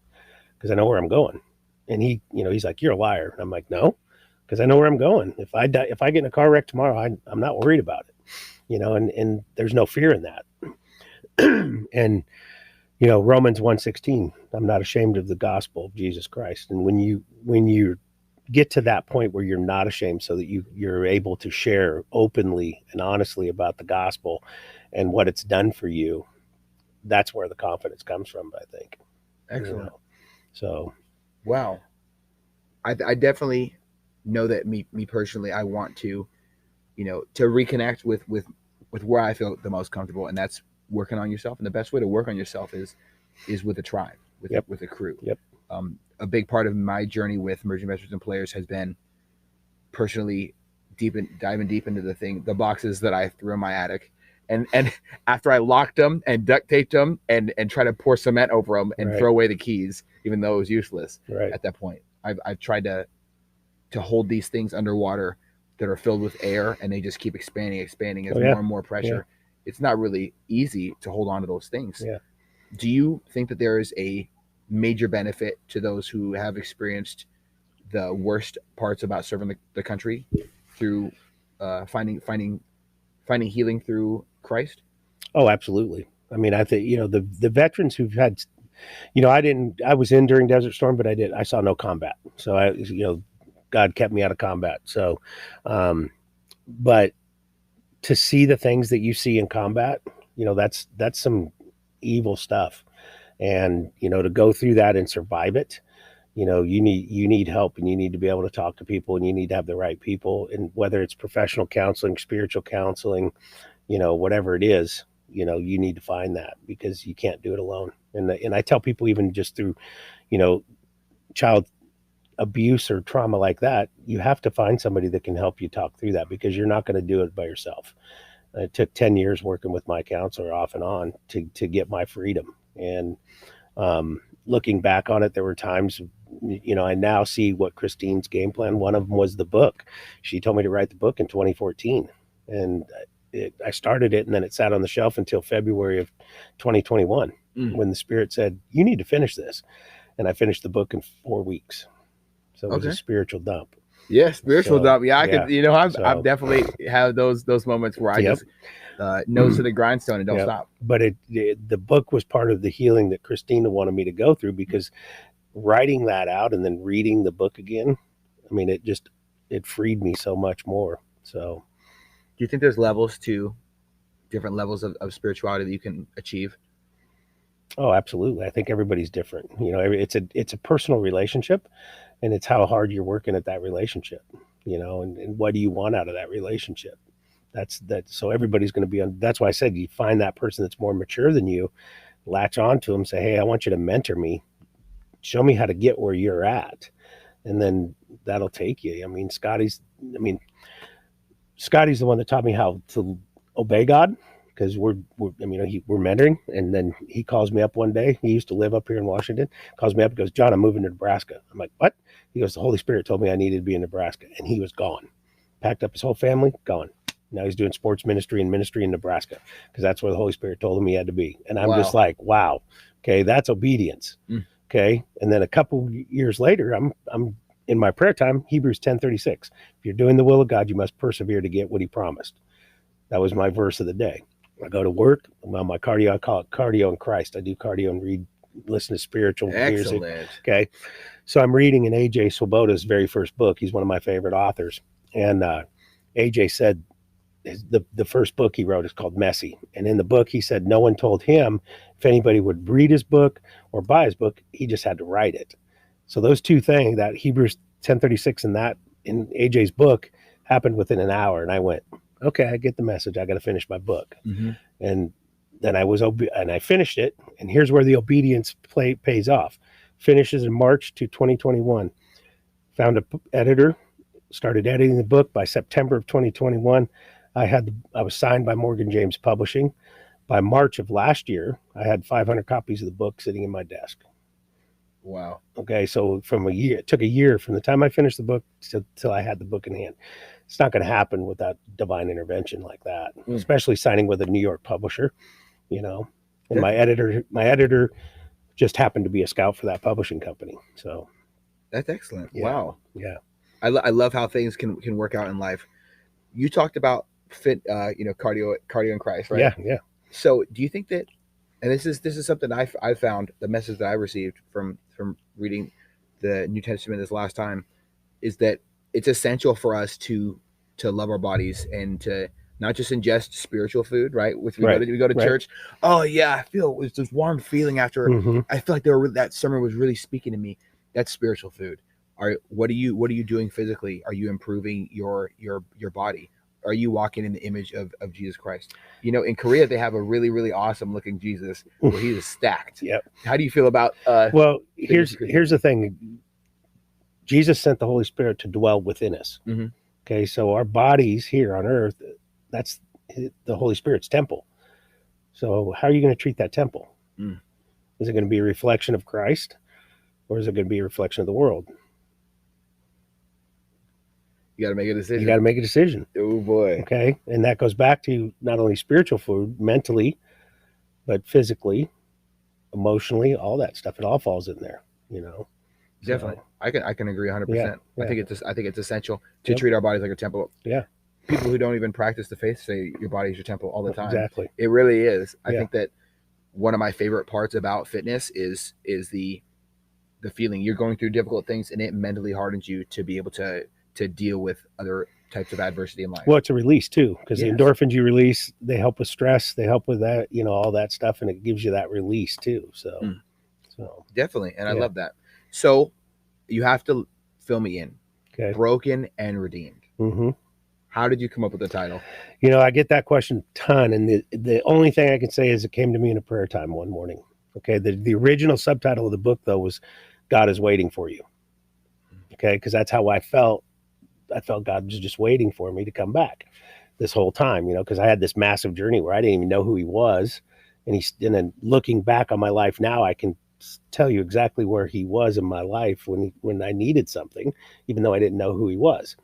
because I know where I'm going. And he's like, you're a liar. And I'm like, no, because I know where I'm going. If I get in a car wreck tomorrow, I'm not worried about it, and there's no fear in that. And, Romans 1:16, I'm not ashamed of the gospel of Jesus Christ. And when you're get to that point where you're not ashamed, so that you're able to share openly and honestly about the gospel and what it's done for you. That's where the confidence comes from, I think. Excellent. So, wow. I definitely know that me personally, I want to, to reconnect with where I feel the most comfortable, and that's working on yourself. And the best way to work on yourself is with a tribe, with a crew. Yep. A big part of my journey with emerging mentors and players has been personally diving deep into the boxes that I threw in my attic. And after I locked them and duct taped them and try to pour cement over them and throw away the keys, even though it was useless at that point, I've tried to hold these things underwater that are filled with air, and they just keep expanding as more and more pressure. Yeah. It's not really easy to hold on to those things. Yeah. Do you think that there is a major benefit to those who have experienced the worst parts about serving the country through finding healing through Christ? Oh, absolutely. I mean, I think, the veterans who've had, I was in during Desert Storm, but I saw no combat. So God kept me out of combat. So, but to see the things that you see in combat, that's some evil stuff. And, to go through that and survive it, you need help, and you need to be able to talk to people, and you need to have the right people. And whether it's professional counseling, spiritual counseling, whatever it is, you need to find that, because you can't do it alone. And I tell people, even just through, child abuse or trauma like that, you have to find somebody that can help you talk through that, because you're not going to do it by yourself. It took 10 years working with my counselor off and on to get my freedom. And looking back on it, there were times, I now see what Christine's game plan. One of them was the book. She told me to write the book in 2014, and I started it, and then it sat on the shelf until February of 2021, when the Spirit said, you need to finish this. And I finished the book in 4 weeks. So it was a spiritual dump. Yeah, spiritual dump. Yeah, I could. I've definitely had those moments where I just nose to the grindstone and don't stop. But the book was part of the healing that Christina wanted me to go through, because writing that out and then reading the book again, I mean, it freed me so much more. So, do you think there's different levels of spirituality that you can achieve? Oh, absolutely. I think everybody's different. It's a personal relationship, and it's how hard you're working at that relationship, and what do you want out of that relationship? That's so everybody's going to be on. That's why I said, you find that person that's more mature than you, latch on to them, say, hey, I want you to mentor me, show me how to get where you're at. And then that'll take you. I mean, Scotty's the one that taught me how to obey God, because we're mentoring. And then he calls me up one day. He used to live up here in Washington. Calls me up and goes, John, I'm moving to Nebraska. I'm like, what? He goes, the Holy Spirit told me I needed to be in Nebraska. And he was gone. Packed up his whole family, gone. Now he's doing sports ministry and ministry in Nebraska, because that's where the Holy Spirit told him he had to be. And I'm just like, wow, okay, that's obedience. Okay. And then a couple years later, I'm in my prayer time, Hebrews 10:36. If you're doing the will of God, you must persevere to get what he promised. That was my verse of the day. I go to work. Well, my cardio, I call it cardio in Christ. I do cardio and listen to spiritual music. Okay. So I'm reading in A.J. Swoboda's very first book. He's one of my favorite authors. And A.J. said, the first book he wrote is called Messy. And in the book, he said no one told him if anybody would read his book or buy his book, he just had to write it. So those two things, that Hebrews 10:36 and that in AJ's book, happened within an hour. And I went, okay, I get the message. I got to finish my book. And then I finished it. And here's where the obedience pays off. Finishes in March 2021. Found an editor, started editing the book. By September of 2021, I was signed by Morgan James Publishing. By March of last year, I had 500 copies of the book sitting in my desk. Wow. Okay, so it took a year from the time I finished the book till I had the book in hand. It's not going to happen without divine intervention like that, especially signing with a New York publisher, And my editor just happened to be a scout for that publishing company. So that's excellent. Yeah. Wow. Yeah. I love how things can work out in life. You talked about cardio in Christ, right? Yeah. So do you think that, and this is something I found, the message that I received from reading the New Testament this last time, is that it's essential for us to love our bodies and to not just ingest spiritual food, right? We go to church. Oh yeah, I feel it's this warm feeling after. I feel like that sermon was really speaking to me. That's spiritual food. What are you doing physically? Are you improving your body? Are you walking in the image of Jesus Christ? You know, in Korea they have a really, really awesome looking Jesus where he is stacked. Yep. How do you feel about? Well, here's the thing. Jesus sent the Holy Spirit to dwell within us. Mm-hmm. Okay, so our bodies here on earth, that's the Holy Spirit's temple. So how are you going to treat that temple? Is it going to be a reflection of Christ, or is it going to be a reflection of the world? You got to make a decision. You got to make a decision. Oh boy. Okay, and that goes back to not only spiritual food, mentally, but physically, emotionally, all that stuff. It all falls in there, you know. Definitely, so, I can agree 100%. Yeah. I think it's essential to treat our bodies like a temple. Yeah. People who don't even practice the faith say your body is your temple all the time. Exactly. It really is. I think that one of my favorite parts about fitness is the feeling you're going through difficult things and it mentally hardens you to be able to deal with other types of adversity in life. Well, it's a release too, because the endorphins you release, they help with stress, they help with that, you know, all that stuff, and it gives you that release too. So definitely, and I love that. So you have to fill me in. Okay. Broken and redeemed. Mm-hmm. How did you come up with the title? You know, I get that question a ton, and the only thing I can say is it came to me in a prayer time one morning. Okay, the original subtitle of the book though was "God is waiting for you." Okay, because that's how I felt. I felt God was just waiting for me to come back this whole time. You know, because I had this massive journey where I didn't even know who He was, and then looking back on my life now, I can tell you exactly where He was in my life when I needed something, even though I didn't know who He was.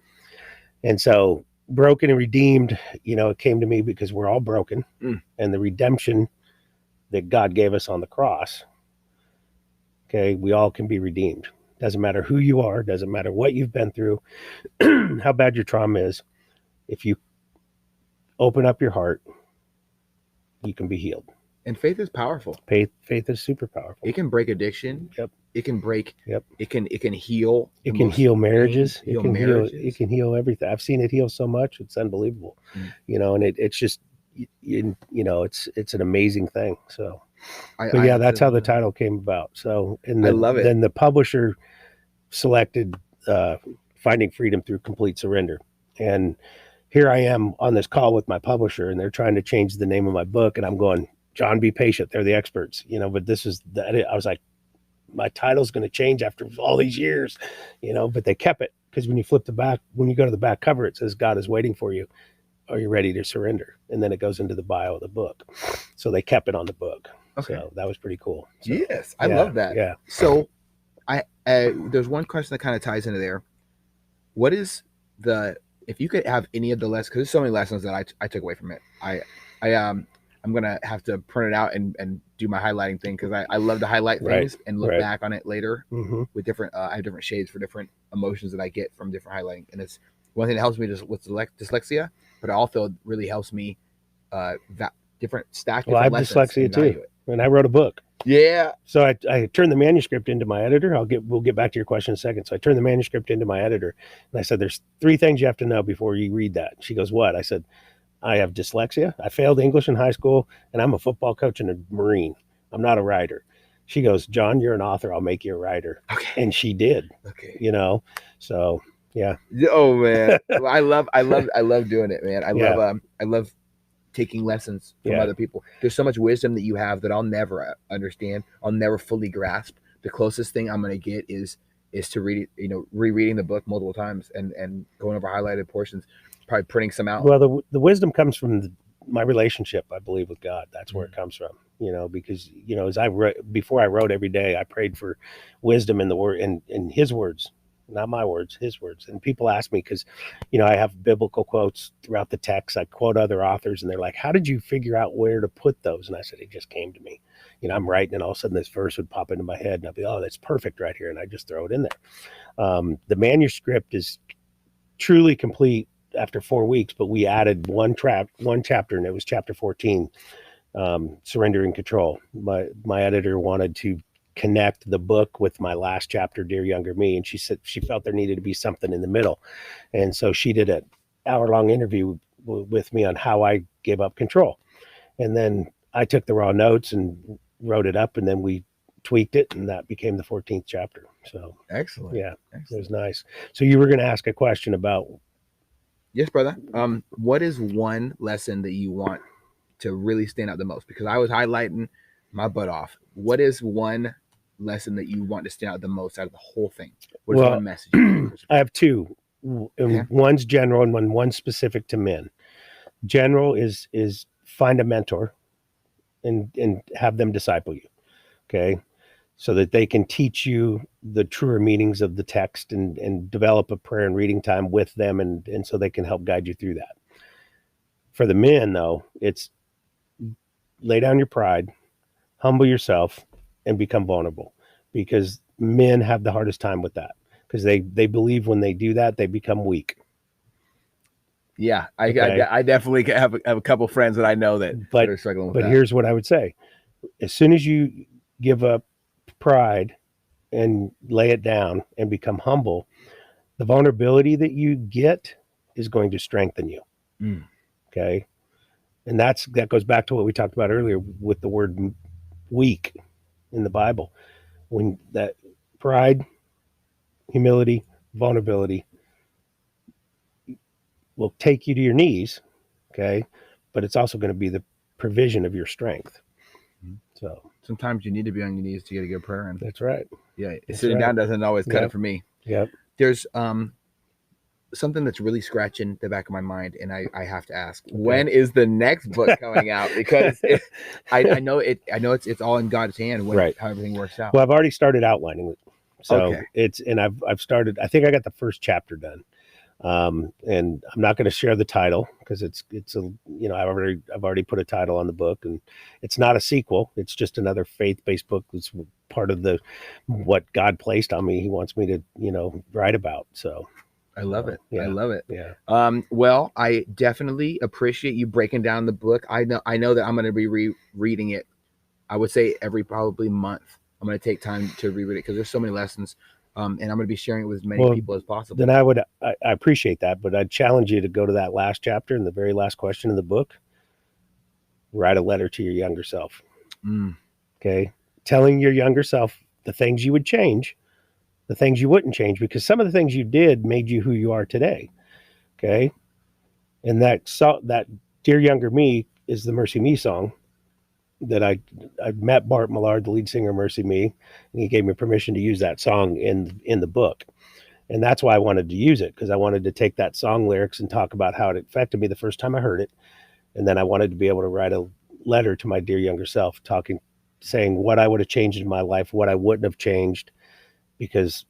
And so broken and redeemed, you know, it came to me because we're all broken, and the redemption that God gave us on the cross. Okay, we all can be redeemed. Doesn't matter who you are, doesn't matter what you've been through, how bad your trauma is. If you open up your heart, you can be healed. And faith is powerful. Faith is super powerful. It can break addiction. Yep. It can break. Yep. It can heal. It can heal marriages. It can heal everything. I've seen it heal so much. It's unbelievable. You know, and it's just, you know, it's an amazing thing. So, that's how the title came about. So, I love it. Then the publisher selected Finding Freedom Through Complete Surrender. And here I am on this call with my publisher, and they're trying to change the name of my book. And I'm going, John, be patient. They're the experts, you know, but I was like, my title's going to change after all these years, you know, but they kept it because when you go to the back cover, it says, God is waiting for you. Are you ready to surrender? And then it goes into the bio of the book. So they kept it on the book. Okay. So that was pretty cool. So, yes. I love that. Yeah. So there's one question that kind of ties into there. What is if you could have any of the lessons, because there's so many lessons that I took away from it. I'm going to have to print it out and do my highlighting thing because I love to highlight things and look back on it later with different, I have different shades for different emotions that I get from different highlighting. And it's one thing that helps me just with dyslexia, but it also really helps me different lessons. I have dyslexia too, and I wrote a book. Yeah. So I turned the manuscript into my editor. We'll get back to your question in a second. So I turned the manuscript into my editor, and I said, there's 3 things you have to know before you read that. She goes, what? I said, I have dyslexia. I failed English in high school, and I'm a football coach and a Marine. I'm not a writer. She goes, John, you're an author. I'll make you a writer. Okay. And she did. Okay. You know, so yeah. Oh man, I love doing it, man. I love taking lessons from other people. There's so much wisdom that you have that I'll never understand. I'll never fully grasp. The closest thing I'm going to get is to read it, you know, rereading the book multiple times and going over highlighted portions. Probably printing some out. Well, the wisdom comes from my relationship, I believe, with God. That's where it comes from, you know, because, you know, before I wrote every day, I prayed for wisdom in the word and His words, not my words, His words. And people ask me, because, you know, I have biblical quotes throughout the text. I quote other authors and they're like, how did you figure out where to put those? And I said, it just came to me. You know, I'm writing and all of a sudden this verse would pop into my head and I'd be, oh, that's perfect right here. And I just throw it in there. The manuscript is truly complete after 4 weeks, but we added one chapter, and it was chapter 14, surrender and control. My editor wanted to connect the book with my last chapter, Dear Younger Me. And she said she felt there needed to be something in the middle. And so she did an hour-long interview with me on how I gave up control. And then I took the raw notes and wrote it up, and then we tweaked it, and that became the 14th chapter. So Excellent. yeah, Excellent. it was nice. So you were going to ask a question about. Yes, brother. What is one lesson that you want to really stand out the most? Because I was highlighting my butt off. What is one lesson that you want to stand out the most out of the whole thing? What is one message? I have two. One's general and one's specific to men. General is find a mentor and have them disciple you. Okay. So that they can teach you the truer meanings of the text and develop a prayer and reading time with them, and so they can help guide you through that. For the men, though, it's lay down your pride, humble yourself, and become vulnerable, because men have the hardest time with that, because they believe when they do that, they become weak. Yeah, I definitely have a couple friends that I know that are struggling with that. But here's what I would say. As soon as you give up pride and lay it down and become humble, the vulnerability that you get is going to strengthen you. Okay. And that goes back to what we talked about earlier with the word weak in the Bible. When that pride, humility, vulnerability will take you to your knees. Okay. But it's also going to be the provision of your strength. So sometimes you need to be on your knees to get a good prayer in. That's right. Yeah, sitting down doesn't always cut it for me. Yep. There's something that's really scratching the back of my mind, and I have to ask, when is the next book coming out? Because I know it's all in God's hand when how everything works out. Well, I've already started outlining it, so I've started. I think I got the first chapter done. And I'm not going to share the title because it's I've already put a title on the book, and it's not a sequel. It's just another faith-based book. It's part of what God placed on me. He wants me to, write about. So I love it. Yeah. I love it. Yeah. Well, I definitely appreciate you breaking down the book. I know that I'm going to be rereading it. I would say every probably month. I'm going to take time to reread it because there's so many lessons. And I'm going to be sharing it with as many people as possible. Then I appreciate that, but I'd challenge you to go to that last chapter and the very last question in the book. Write a letter to your younger self. Okay. Telling your younger self the things you would change, the things you wouldn't change, because some of the things you did made you who you are today. Okay. And that Dear Younger Me is the Mercy Me song that I met Bart Millard, the lead singer of Mercy Me, and he gave me permission to use that song in the book. And that's why I wanted to use it, because I wanted to take that song lyrics and talk about how it affected me the first time I heard it. And then I wanted to be able to write a letter to my dear younger self, saying what I would have changed in my life, what I wouldn't have changed, because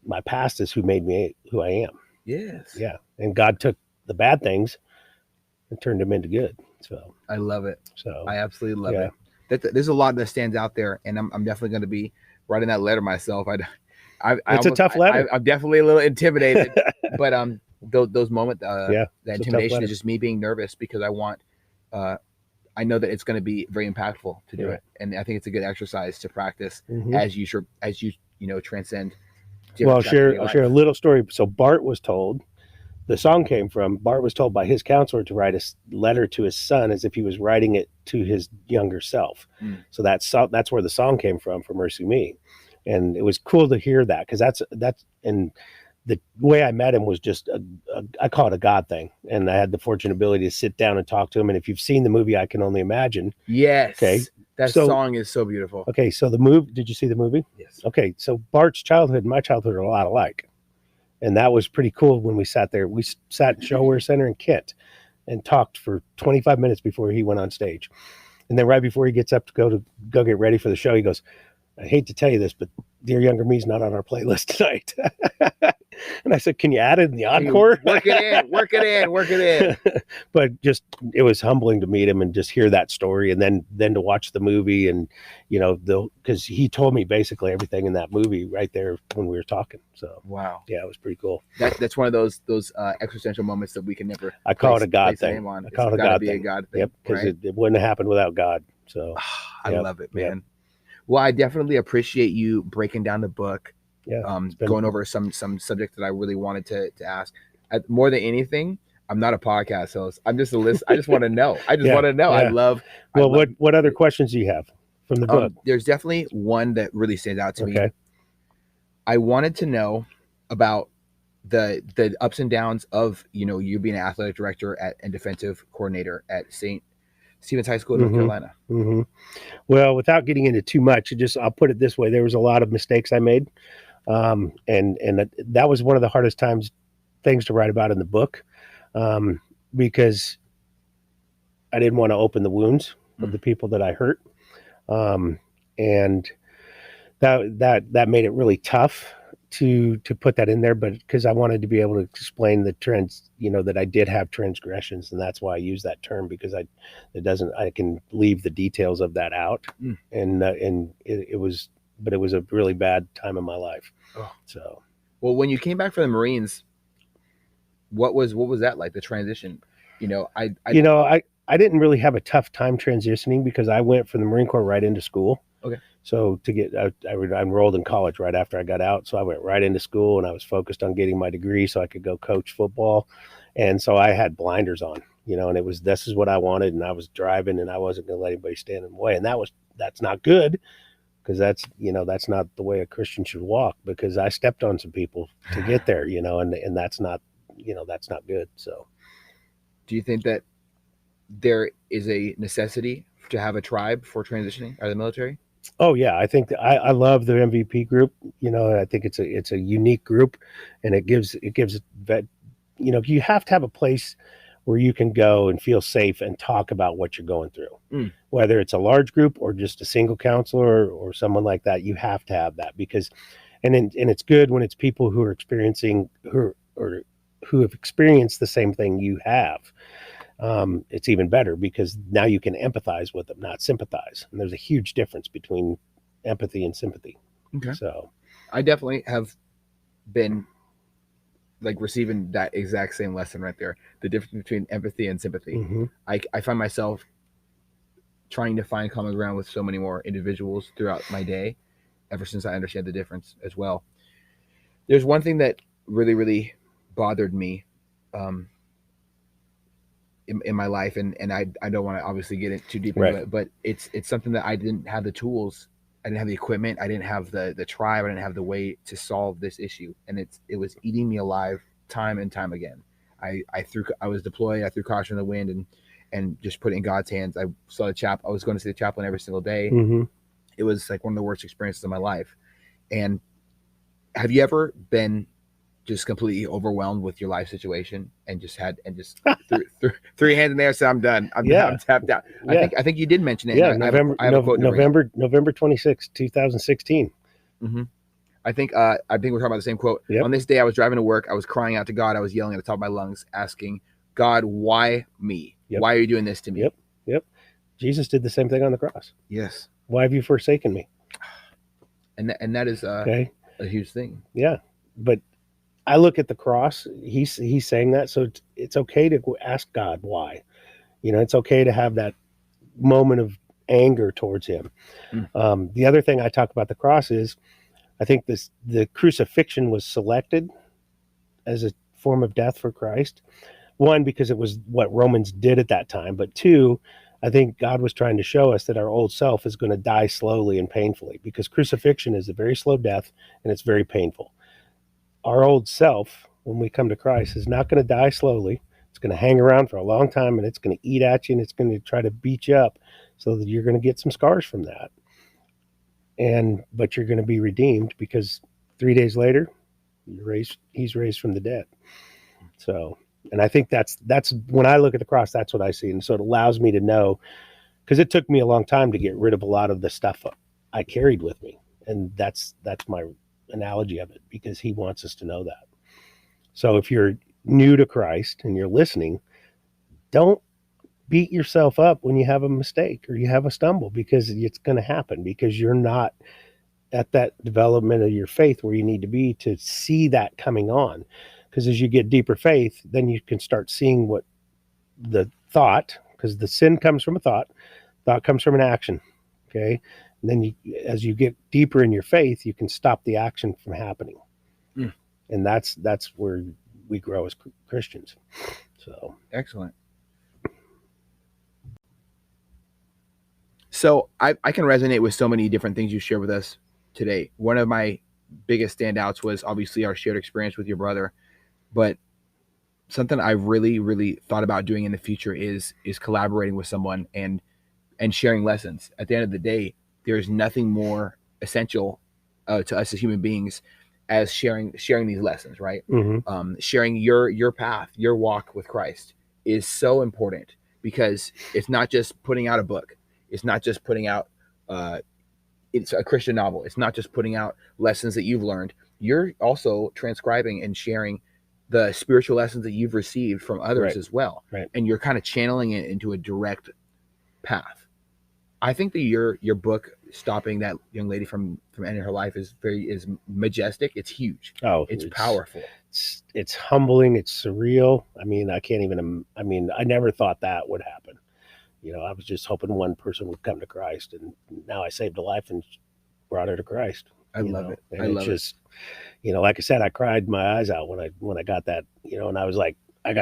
my past is who made me who I am. Yes. Yeah. And God took the bad things and turned them into good. So I love it. So I absolutely love it. There's a lot that stands out there, and I'm definitely going to be writing that letter myself. It's a tough letter. I'm definitely a little intimidated, but those moments, the intimidation is just me being nervous because I know that it's going to be very impactful to do it, and I think it's a good exercise to practice as you transcend. Well, I'll share a little story. So Bart was told. Bart was told by his counselor to write a letter to his son as if he was writing it to his younger self. So that's where the song came from, for Mercy Me. And it was cool to hear that, because and the way I met him was just I call it a God thing. And I had the fortunate ability to sit down and talk to him. And if you've seen the movie, I Can Only Imagine. Yes. Okay. That song is so beautiful. Okay. So did you see the movie? Yes. Okay. So Bart's childhood and my childhood are a lot alike. And that was pretty cool when we sat there. We sat in Showware Center in Kent and talked for 25 minutes before he went on stage. And then right before he gets up to go get ready for the show, he goes, I hate to tell you this, but Dear Younger Me's not on our playlist tonight. And I said, can you add it in the encore? Work it in. But it was humbling to meet him and just hear that story, and then to watch the movie, and because he told me basically everything in that movie right there when we were talking. So wow, yeah, it was pretty cool. That's one of those existential moments that we can never. I call it a God thing. I call it a God thing. Yep, because it wouldn't have happened without God. So I love it, man. Well, I definitely appreciate you breaking down the book, Yeah. going over some subjects that I really wanted to ask. More than anything, I'm not a podcast host. I'm just a list. I just want to know. I just want to know. Yeah. What other questions do you have from the book? There's definitely one that really stands out to me. Okay. I wanted to know about the ups and downs of, you being an athletic director and defensive coordinator at St. Stephen's High School in North Carolina. Mm-hmm. Well, without getting into too much, I'll put it this way: there was a lot of mistakes I made, and that was one of the hardest things to write about in the book, because I didn't want to open the wounds of the people that I hurt, and that made it really tough to put that in there, but because I wanted to be able to explain the trends, that I did have transgressions, and that's why I use that term, because I can leave the details of that out, and it was a really bad time in my life. Oh. So, well, when you came back from the Marines, what was that like, the transition? I didn't really have a tough time transitioning, because I went from the Marine Corps right into school. Okay. So I enrolled in college right after I got out. So I went right into school, and I was focused on getting my degree so I could go coach football. And so I had blinders on, and this is what I wanted. And I was driving, and I wasn't going to let anybody stand in the way. And that's not good, because that's not the way a Christian should walk, because I stepped on some people to get there, and that's not good. So do you think that there is a necessity to have a tribe for transitioning out of the military? Oh yeah, I think I love the MVP group. I think it's a unique group, and it gives that, you have to have a place where you can go and feel safe and talk about what you're going through, whether it's a large group or just a single counselor or someone like that. You have to have that, because, and it's good when it's people who are experiencing who have experienced the same thing you have. It's even better, because now you can empathize with them, not sympathize. And there's a huge difference between empathy and sympathy. Okay. So I definitely have been receiving that exact same lesson right there. The difference between empathy and sympathy. Mm-hmm. I find myself trying to find common ground with so many more individuals throughout my day, ever since I understand the difference as well. There's one thing that really, really bothered me, in my life, and I don't want to obviously get it too deep into it, but it's something that I didn't have the tools, I didn't have the equipment, I didn't have the tribe, I didn't have the way to solve this issue, and it was eating me alive time and time again. I was deployed, I threw caution in the wind, and just put it in God's hands. I was going to see the chaplain every single day. Mm-hmm. It was like one of the worst experiences of my life. And have you ever been just completely overwhelmed with your life situation and just threw your hands in there and said, I'm done. I'm tapped out. Yeah. I think you did mention it. Yeah. November 26, 2016. Mm-hmm. I think we're talking about the same quote. Yep. On this day, I was driving to work. I was crying out to God. I was yelling at the top of my lungs, asking God, why me? Yep. Why are you doing this to me? Yep. Jesus did the same thing on the cross. Yes. Why have you forsaken me? And that is a huge thing. Yeah. But I look at the cross, he's saying that, so it's okay to ask God why. It's okay to have that moment of anger towards him. The other thing I talk about the cross is, I think the crucifixion was selected as a form of death for Christ. One, because it was what Romans did at that time, but two, I think God was trying to show us that our old self is going to die slowly and painfully, because crucifixion is a very slow death and it's very painful. Our old self, when we come to Christ, is not going to die slowly. It's going to hang around for a long time, and it's going to eat at you, and it's going to try to beat you up, so that you're going to get some scars from that. But you're going to be redeemed, because 3 days later, he's raised from the dead. So, and I think that's when I look at the cross, that's what I see. And so it allows me to know, because it took me a long time to get rid of a lot of the stuff I carried with me. And that's my analogy of it, because he wants us to know that. So if you're new to Christ and you're listening, don't beat yourself up when you have a mistake or you have a stumble, because it's going to happen, because you're not at that development of your faith where you need to be to see that coming on. Because as you get deeper faith, then you can start seeing what the thought, because the sin comes from a thought comes from an action. Okay. And then as you get deeper in your faith, you can stop the action from happening. Mm. And that's where we grow as Christians. So excellent. So I can resonate with so many different things you shared with us today. One of my biggest standouts was obviously our shared experience with your brother, but something I really, really thought about doing in the future is collaborating with someone and sharing lessons. At the end of the day, there's nothing more essential to us as human beings as sharing these lessons, right? mm-hmm. Sharing your path, your walk with Christ is so important, because it's not just putting out a book. It's not just putting out it's a Christian novel. It's not just putting out lessons that you've learned. You're also transcribing and sharing the spiritual lessons that you've received from others Right. as well. Right. And you're kind of channeling it into a direct path. I think that your book stopping that young lady from ending her life is majestic. It's huge. Oh, it's powerful. It's humbling. It's surreal. I mean, I never thought that would happen. You know, I was just hoping one person would come to Christ, and now I saved a life and brought her to Christ. I love it. And it's just, you know, like I said, I cried my eyes out when I got that, you know, and I was like, I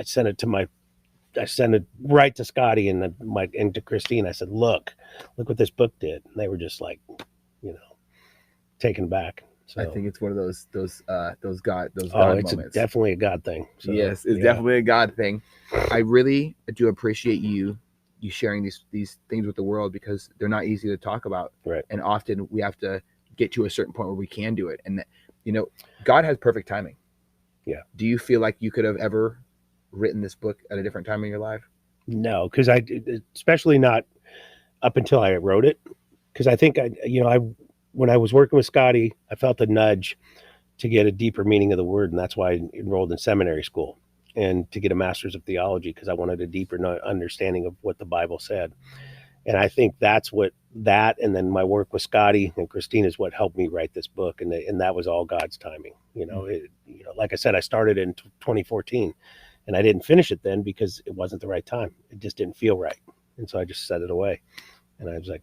sent it right to Scotty and to Christine. I said, look what this book did. And they were just like, you know, taken back. So I think it's one of those God it's moments. Definitely a God thing. So, yes, it's definitely a God thing. I really do appreciate you sharing these things with the world, because they're not easy to talk about. Right. And often we have to get to a certain point where we can do it. And that, you know, God has perfect timing. Yeah. Do you feel like you could have ever written this book at a different time in your life? No, because especially not up until I wrote it. Because I think when I was working with Scotty, I felt a nudge to get a deeper meaning of the word, and that's why I enrolled in seminary school and to get a master's of theology, because I wanted a deeper understanding of what the Bible said. And I think and then my work with Scotty and Christine is what helped me write this book, and that was all God's timing. You know, like I said, I started in 2014, and I didn't finish it then because it wasn't the right time. It just didn't feel right, and so I just set it away. And I was like,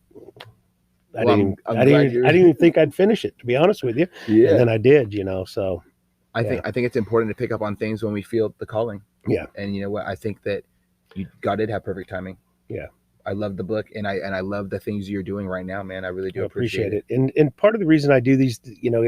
I didn't even think I'd finish it, to be honest with you. Yeah. And then I did, you know. So I think it's important to pick up on things when we feel the calling. Yeah. And you know what? I think that God did have perfect timing. Yeah. I love the book, and I love the things you're doing right now, man. I really do appreciate it. And part of the reason I do these, you know,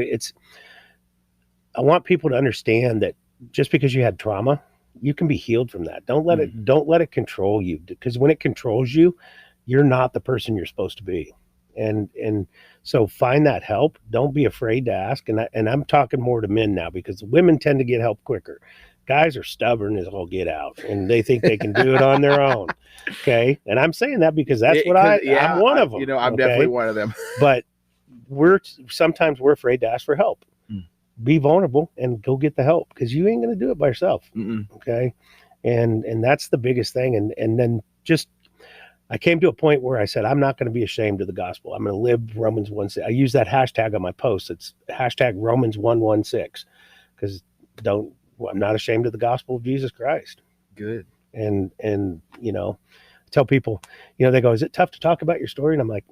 I want people to understand that just because you had trauma, you can be healed from that. Don't let it control you, because when it controls you, you're not the person you're supposed to be. And so find that help. Don't be afraid to ask. And I'm talking more to men now, because women tend to get help quicker. Guys are stubborn as all get out, and they think they can do it on their own. Okay. And I'm saying that because that's what I'm one of them. You know, I'm definitely one of them. But sometimes we're afraid to ask for help. Be vulnerable and go get the help, because you ain't going to do it by yourself. Okay. And that's the biggest thing. And then I came to a point where I said, I'm not going to be ashamed of the gospel. I'm going to live Romans 1:6. I use that hashtag on my post. It's hashtag Romans 1:16, because I'm not ashamed of the gospel of Jesus Christ. Good. And you know, I tell people, you know, they go, is it tough to talk about your story? And I'm like,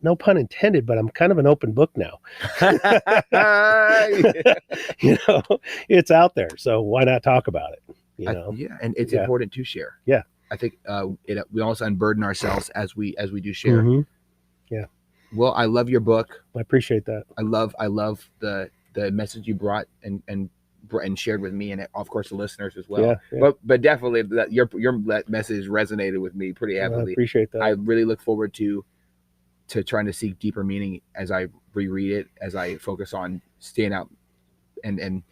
no pun intended, but I'm kind of an open book now. You know, it's out there, so why not talk about it? You know? And it's important to share. Yeah. I think we also unburden ourselves as we do share. Yeah. Well, I love your book. I appreciate that. I love the message you brought and shared with me, and of course the listeners as well. Yeah. But definitely that your message resonated with me pretty heavily. I appreciate that. I really look forward to trying to seek deeper meaning as I reread it, as I focus on staying out, and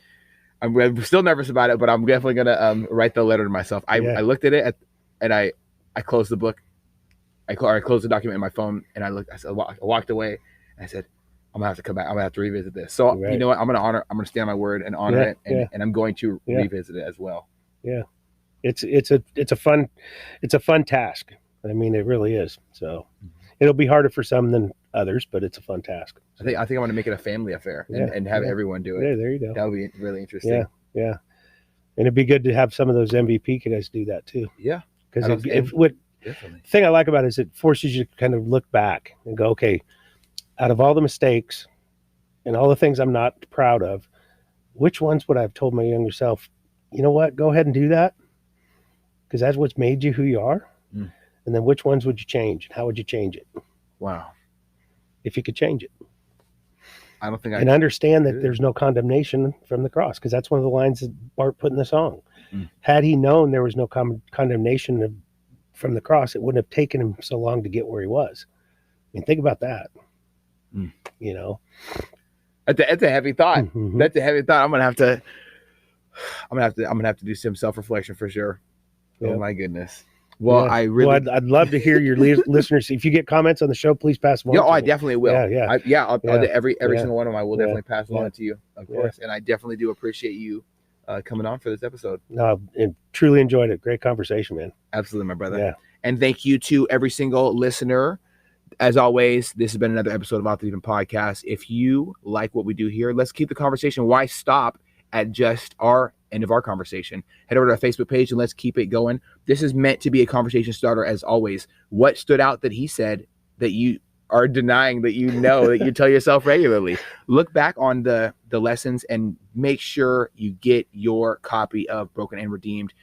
I'm still nervous about it, but I'm definitely gonna write the letter to myself. I looked at it and I closed the book. I closed the document in my phone, and I walked away, and I said, I'm gonna have to come back. I'm gonna have to revisit this. So You know what? I'm gonna stand on my word and honor it, and I'm going to revisit it as well. Yeah, it's a fun task. I mean, it really is. So it'll be harder for some than others, but it's a fun task. I think I'm gonna make it a family affair and have everyone do it. Yeah, there you go. That would be really interesting. Yeah. And it'd be good to have some of those MVP guys do that too. Yeah. Because the thing I like about it is it forces you to kind of look back and go, okay, out of all the mistakes and all the things I'm not proud of, which ones would I have told my younger self, you know what, go ahead and do that? Because that's what's made you who you are. Mm. And then which ones would you change? How would you change it? Wow. If you could change it. I don't think and understand that there's no condemnation from the cross, because that's one of the lines that Bart put in the song. Mm. Had he known there was no condemnation from the cross, it wouldn't have taken him so long to get where he was. I mean, think about that. Mm. You know, that's a heavy thought. Mm-hmm. That's a heavy thought. I'm gonna have to do some self-reflection for sure. Yep. Oh my goodness. Well, yeah. I'd love to hear your listeners. If you get comments on the show, please pass them on. Yeah, I definitely will. I'll do every Yeah. single one of them. I will definitely pass them on to you, of course. Yeah. And I definitely do appreciate you coming on for this episode. No, truly enjoyed it. Great conversation, man. Absolutely, my brother. Yeah. And thank you to every single listener. As always, this has been another episode of Off the Deep End Podcast. If you like what we do here, let's keep the conversation. Why stop at just our end of our conversation? Head over to our Facebook page and let's keep it going. This is meant to be a conversation starter, as always. What stood out that he said that you are denying, that you know, that you tell yourself regularly? Look back on the lessons and make sure you get your copy of Broken and Redeemed.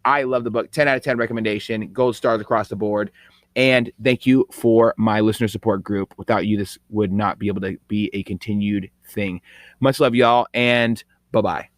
I love the book. 10 out of 10 recommendation. Gold stars across the board. And thank you for my listener support group. Without you, this would not be able to be a continued thing. Much love, y'all, and bye-bye.